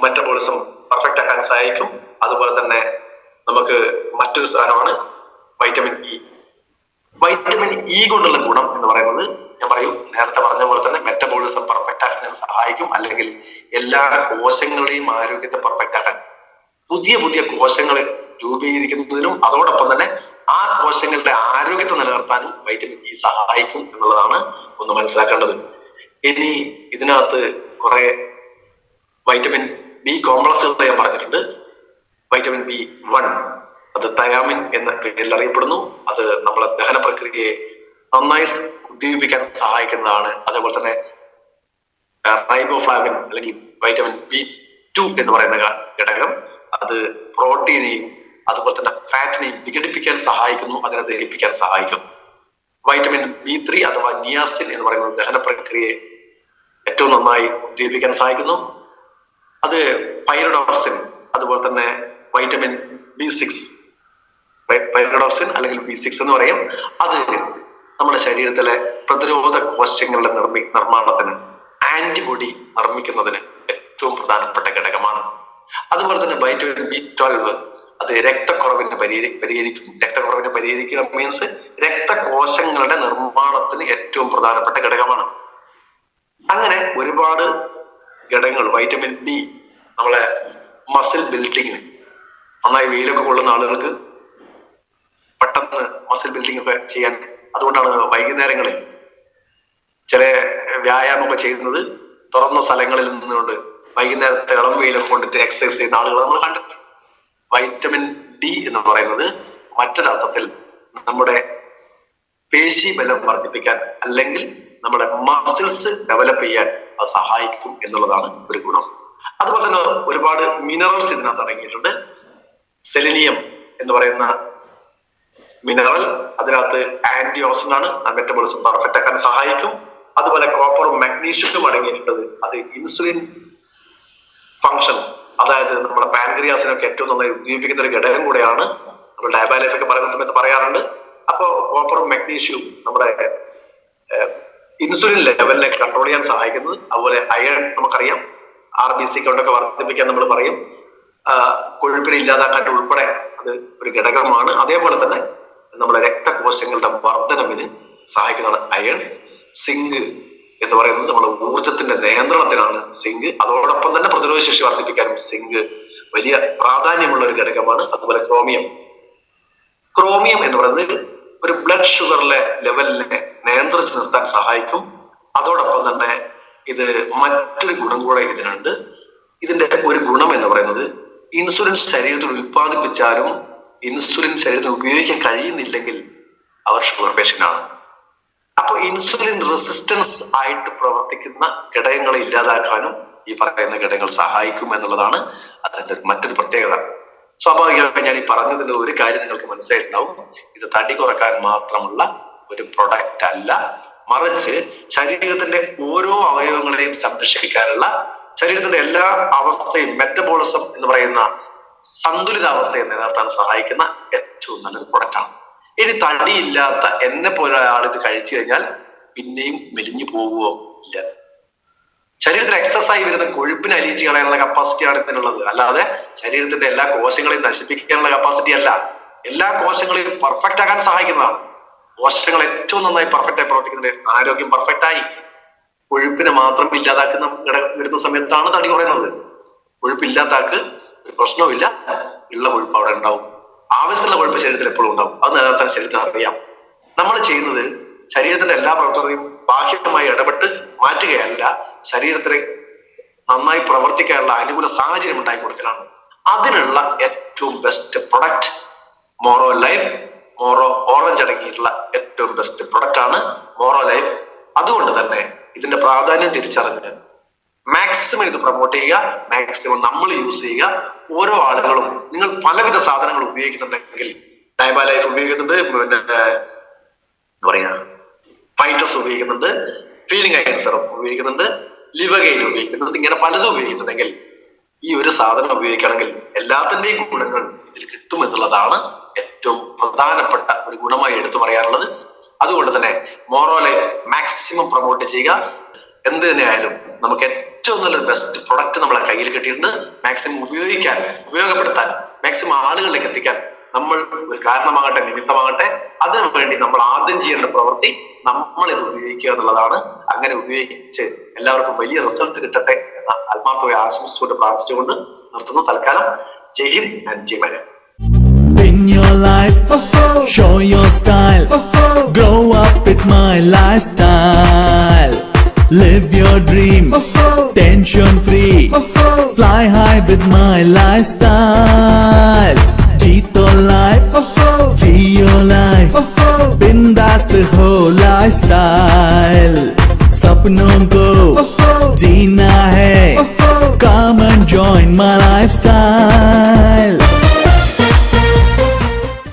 മെറ്റബോളിസം പെർഫെക്റ്റ് ആക്കാൻ സഹായിക്കും. അതുപോലെ തന്നെ നമുക്ക് മറ്റൊരു സാധനമാണ് വൈറ്റമിൻ ഇ. വൈറ്റമിൻ ഇ കൊണ്ടുള്ള ഗുണം എന്ന് പറയുന്നത് ഞാൻ പറയും നേരത്തെ പറഞ്ഞ പോലെ തന്നെ മെറ്റബോളിസം പെർഫെക്റ്റ് ആക്കാൻ സഹായിക്കും, അല്ലെങ്കിൽ എല്ലാ കോശങ്ങളുടെയും ആരോഗ്യത്തെ പെർഫെക്റ്റ് ആക്കാൻ, പുതിയ പുതിയ കോശങ്ങൾ രൂപീകരിക്കുന്നതിനും അതോടൊപ്പം തന്നെ ആ കോശങ്ങളുടെ ആരോഗ്യത്തെ നിലനിർത്താനും വൈറ്റമിൻ ഇ സഹായിക്കും എന്നുള്ളതാണ് ഒന്ന് മനസ്സിലാക്കേണ്ടത്. ഇനി ഇതിനകത്ത് കുറെ വൈറ്റമിൻ ബി കോംപ്ലക്സുകൾ ഞാൻ പറഞ്ഞിട്ടുണ്ട്. വൈറ്റമിൻ B1 അത് തയാമിൻ എന്ന പേരിൽ അറിയപ്പെടുന്നു. അത് നമ്മളെ ദഹന പ്രക്രിയയെ നന്നായി ഉദ്ദീപിക്കാൻ സഹായിക്കുന്നതാണ്. അതേപോലെ തന്നെ റൈബോഫ്ലാവിൻ അല്ലെങ്കിൽ വൈറ്റമിൻ B2 എന്ന് പറയുന്ന ഘടകം അത് പ്രോട്ടീനെയും അതുപോലെ തന്നെ ഫാറ്റിനെയും വിഘടിപ്പിക്കാൻ സഹായിക്കുന്നു, അതിനെ ദഹിപ്പിക്കാൻ സഹായിക്കും. വൈറ്റമിൻ B3 അഥവാ നിയാസിൻ എന്ന് പറയുന്നത് ദഹന പ്രക്രിയയെ ഏറ്റവും നന്നായി ഉദ്ദീപിക്കാൻ സഹായിക്കുന്നു. അത് പൈറഡോക്സിൻ അതുപോലെ തന്നെ വൈറ്റമിൻ B6 പൈറഡോക്സിൻ അല്ലെങ്കിൽ B6 എന്ന് പറയും. അത് നമ്മുടെ ശരീരത്തിലെ പ്രതിരോധ കോശങ്ങളുടെ നിർമ്മാണത്തിന്, ആന്റിബോഡി നിർമ്മിക്കുന്നതിന് ഏറ്റവും പ്രധാനപ്പെട്ട ഘടകമാണ്. അതുപോലെ തന്നെ വൈറ്റമിൻ B12 അത് രക്തക്കുറവിനെ പരിഹരിക്കും. രക്തക്കുറവിനെ പരിഹരിക്കുക മീൻസ് രക്തകോശങ്ങളുടെ നിർമ്മാണത്തിന് ഏറ്റവും പ്രധാനപ്പെട്ട ഘടകമാണ്. അങ്ങനെ ഒരുപാട് ഘടകങ്ങൾ. വൈറ്റമിൻ ഡി നമ്മളെ മസിൽ ബിൽഡിങ്ങിന്, നന്നായി വെയിലൊക്കെ കൊള്ളുന്ന ആളുകൾക്ക് പെട്ടെന്ന് മസിൽ ബിൽഡിംഗ് ഒക്കെ ചെയ്യാൻ, അതുകൊണ്ടാണ് വൈകുന്നേരങ്ങളിൽ ചില വ്യായാമമൊക്കെ ചെയ്യുന്നത് തുറന്ന സ്ഥലങ്ങളിൽ നിന്നുകൊണ്ട് വൈകുന്നേരത്തെ ഇളം വെയിലൊക്കെ കൊണ്ടിട്ട് എക്സസൈസ് ചെയ്യുന്ന ആളുകൾ നമ്മൾ കണ്ടിട്ടുണ്ട്. വൈറ്റമിൻ ഡി എന്ന് പറയുന്നത് മറ്റൊരർത്ഥത്തിൽ നമ്മുടെ പേശി ബലം വർദ്ധിപ്പിക്കാൻ അല്ലെങ്കിൽ നമ്മുടെ മസിൽസ് ഡെവലപ്പ് ചെയ്യാൻ അത് സഹായിക്കും എന്നുള്ളതാണ് ഒരു ഗുണം. അതുപോലെ തന്നെ ഒരുപാട് മിനറൽസ് ഇതിനകത്ത് അടങ്ങിയിട്ടുണ്ട്. സെലിനിയം എന്ന് പറയുന്ന മിനറൽ അതിനകത്ത് ആന്റി ഓക്സിഡന്റ് ആണ്, മെറ്റബോളിസം പെർഫെക്റ്റ് ആക്കാൻ സഹായിക്കും. അതുപോലെ കോപ്പറും മഗ്നീഷ്യവും അടങ്ങിയിട്ടുണ്ട്. അത് ഇൻസുലിൻ ഫംഗ്ഷൻ, അതായത് നമ്മുടെ പാൻക്രിയാസിനൊക്കെ ഏറ്റവും നന്നായി ഉദ്ദീപിക്കുന്ന ഒരു ഘടകം കൂടെയാണ്. നമ്മൾ ഡയബാലൈഫ് ഒക്കെ പറയുന്ന സമയത്ത് പറയാറുണ്ട്. അപ്പോ കോപ്പറും മഗ്നീഷ്യവും നമ്മുടെ ഇൻസുലിൻ ലെവലിനെ കൺട്രോൾ ചെയ്യാൻ സഹായിക്കുന്നത്. അതുപോലെ അയൺ നമുക്കറിയാം, RBC കൗണ്ടൊക്കെ വർദ്ധിപ്പിക്കാൻ നമ്മൾ പറയും. കൊഴുപ്പിനെ ഇല്ലാതാക്കാൻ ഉൾപ്പെടെ അത് ഒരു ഘടകമാണ്. അതേപോലെ തന്നെ നമ്മുടെ രക്തകോശങ്ങളുടെ വർധനവിന് സഹായിക്കുന്നതാണ് അയൺ. സിങ്ക് എന്ന് പറയുന്നത് നമ്മുടെ ഊർജത്തിന്റെ നിയന്ത്രണത്തിനാണ് സിങ്ക്. അതോടൊപ്പം തന്നെ പ്രതിരോധ ശേഷി വർദ്ധിപ്പിക്കാനും സിങ്ക് വലിയ പ്രാധാന്യമുള്ള ഒരു ഘടകമാണ്. അതുപോലെ ക്രോമിയം എന്ന് പറയുന്നത് ഒരു ബ്ലഡ് ഷുഗറിലെ ലെവലിനെ നിയന്ത്രിച്ച് നിർത്താൻ സഹായിക്കും. അതോടൊപ്പം തന്നെ ഇത് മറ്റൊരു ഗുണം കൂടെ ഇതിനുണ്ട്. ഇതിന്റെ ഒരു ഗുണം എന്ന് പറയുന്നത് ഇൻസുലിൻ ശരീരത്തിൽ ഉൽപ്പാദിപ്പിച്ചാലും ഇൻസുലിൻ ശരീരത്തിൽ ഉപയോഗിക്കാൻ കഴിയുന്നില്ലെങ്കിൽ അവർ ഷുഗർ പേഷ്യന്റ് ആണ്. അപ്പൊ ഇൻസുലിൻ റെസിസ്റ്റൻസ് ആയിട്ട് പ്രവർത്തിക്കുന്ന ഘടകങ്ങളെ ഇല്ലാതാക്കാനും ഈ പറയുന്ന ഘടകങ്ങൾ സഹായിക്കും എന്നുള്ളതാണ് അതിന്റെ മറ്റൊരു പ്രത്യേകത. സ്വാഭാവികമായി ഞാൻ ഈ പറഞ്ഞതിന്റെ ഒരു കാര്യം നിങ്ങൾക്ക് മനസ്സിലായിട്ടുണ്ടാവും. ഇത് തടി കുറക്കാൻ മാത്രമുള്ള ഒരു പ്രൊഡക്റ്റ് അല്ല, മറിച്ച് ശരീരത്തിന്റെ ഓരോ അവയവങ്ങളെയും സംരക്ഷിക്കാനുള്ള, ശരീരത്തിന്റെ എല്ലാ അവസ്ഥയും മെറ്റബോളിസം എന്ന് പറയുന്ന സന്തുലിതാവസ്ഥയെ നിലനിർത്താൻ സഹായിക്കുന്ന ഏറ്റവും നല്ലൊരു പ്രൊഡക്റ്റാണ്. ഇനി തടിയില്ലാത്ത എന്നെ പോലെ ഒരാൾ ഇത് കഴിച്ചു കഴിഞ്ഞാൽ പിന്നെയും മെലിഞ്ഞു പോവുകയോ ഇല്ല. ശരീരത്തിൽ എക്സസൈസ് വരുന്ന കൊഴുപ്പിനെ അലിയിച്ച് കളയാനുള്ള കപ്പാസിറ്റിയാണ് ഇതിനുള്ളത്. അല്ലാതെ ശരീരത്തിന്റെ എല്ലാ കോശങ്ങളെയും നശിപ്പിക്കാനുള്ള കപ്പാസിറ്റി അല്ല. എല്ലാ കോശങ്ങളെയും പെർഫെക്റ്റ് ആക്കാൻ സഹായിക്കുന്നതാണ്. കോശങ്ങൾ ഏറ്റവും നന്നായി പെർഫെക്റ്റ് ആയി പ്രവർത്തിക്കുന്നുണ്ട്. ആരോഗ്യം പെർഫെക്റ്റ് ആയി. കൊഴുപ്പിനെ മാത്രം ഇല്ലാതാക്കുന്ന ഘടകം വരുന്ന സമയത്താണ് തടി കുറയുന്നത്. കൊഴുപ്പില്ലാത്താക്ക് ഒരു പ്രശ്നവുമില്ല, ഉള്ള കൊഴുപ്പ് അവിടെ ഉണ്ടാവും. ആവശ്യമുള്ള കൊഴുപ്പ് ശരീരത്തിൽ എപ്പോഴും ഉണ്ടാവും. അത് നിലനിർത്താൻ ശരീരത്തിന് അറിയാം. നമ്മൾ ചെയ്യുന്നത് ശരീരത്തിന്റെ എല്ലാ പ്രവർത്തനത്തെയും ബാഹ്യമായി ഇടപെട്ട് മാറ്റുകയല്ല, ശരീരത്തിന് നന്നായി പ്രവർത്തിക്കാനുള്ള അനുകൂല സാഹചര്യം ഉണ്ടാക്കി കൊടുക്കലാണ്. അതിനുള്ള ഏറ്റവും ബെസ്റ്റ് പ്രൊഡക്റ്റ് മോറോ ലൈഫ്, മോറോ ഓറഞ്ച് അടങ്ങിയിട്ടുള്ള ഏറ്റവും ബെസ്റ്റ് പ്രൊഡക്റ്റ് ആണ് മോറോ ലൈഫ്. അതുകൊണ്ട് തന്നെ ഇതിന്റെ പ്രാധാന്യം തിരിച്ചറിഞ്ഞ് മാക്സിമം ഇത് പ്രൊമോട്ട് ചെയ്യുക, മാക്സിമം നമ്മൾ യൂസ് ചെയ്യുക. ഓരോ ആളുകളും, നിങ്ങൾ പലവിധ സാധനങ്ങൾ ഉപയോഗിക്കുന്നുണ്ടെങ്കിൽ, ഡയബാ ലൈഫ് ഉപയോഗിക്കുന്നുണ്ട്, പിന്നെ എന്താ പറയാ ഫൈറ്റസ് ഉപയോഗിക്കുന്നുണ്ട്, ഫീലിംഗ് ഐൻ സിറപ്പ് ഉപയോഗിക്കുന്നുണ്ട്, ലിവഗെയിൻ ഉപയോഗിക്കുന്നുണ്ട്. ഇങ്ങനെ പലതും ഉപയോഗിക്കുന്നുണ്ടെങ്കിൽ ഈ ഒരു സാധനം ഉപയോഗിക്കുകയാണെങ്കിൽ എല്ലാത്തിന്റെയും ഗുണങ്ങൾ ഇതിൽ കിട്ടും എന്നുള്ളതാണ് ഏറ്റവും പ്രധാനപ്പെട്ട ഒരു ഗുണമായി എടുത്തു പറയാനുള്ളത്. അതുകൊണ്ട് തന്നെ മോറോ ലൈഫ് മാക്സിമം പ്രൊമോട്ട് ചെയ്യുക. എന്ത് തന്നെയായാലും നമുക്ക് ഏറ്റവും നല്ലൊരു ബെസ്റ്റ് പ്രൊഡക്റ്റ് നമ്മളെ കയ്യിൽ കിട്ടിയിട്ടുണ്ട്. മാക്സിമം ഉപയോഗപ്പെടുത്താൻ, മാക്സിമം ആളുകളിലേക്ക് എത്തിക്കാൻ നമ്മൾ ഒരു കാരണമാകട്ടെ, നിമിത്തമാകട്ടെ, അതിനു വേണ്ടി നമ്മൾ ആദ്യം ചെയ്യേണ്ട പ്രവൃത്തി നമ്മൾ ഇത് ഉപയോഗിക്കുക എന്നുള്ളതാണ്. അങ്ങനെ ഉപയോഗിച്ച് എല്ലാവർക്കും വലിയ റിസൾട്ട് കിട്ടട്ടെ എന്ന ആത്മാർത്ഥമായി ആശംസിച്ചുകൊണ്ട് പ്രാർത്ഥിച്ചുകൊണ്ട് നിർത്തുന്നു. തൽക്കാലം Jai Hind and Jai Malayalam. In your life, show your style, grow up with my lifestyle, live your dream, tension free, fly high with my lifestyle, jeeto life, geo life, bindaas ho lifestyle, sapnों को जीना है, come and join my lifestyle.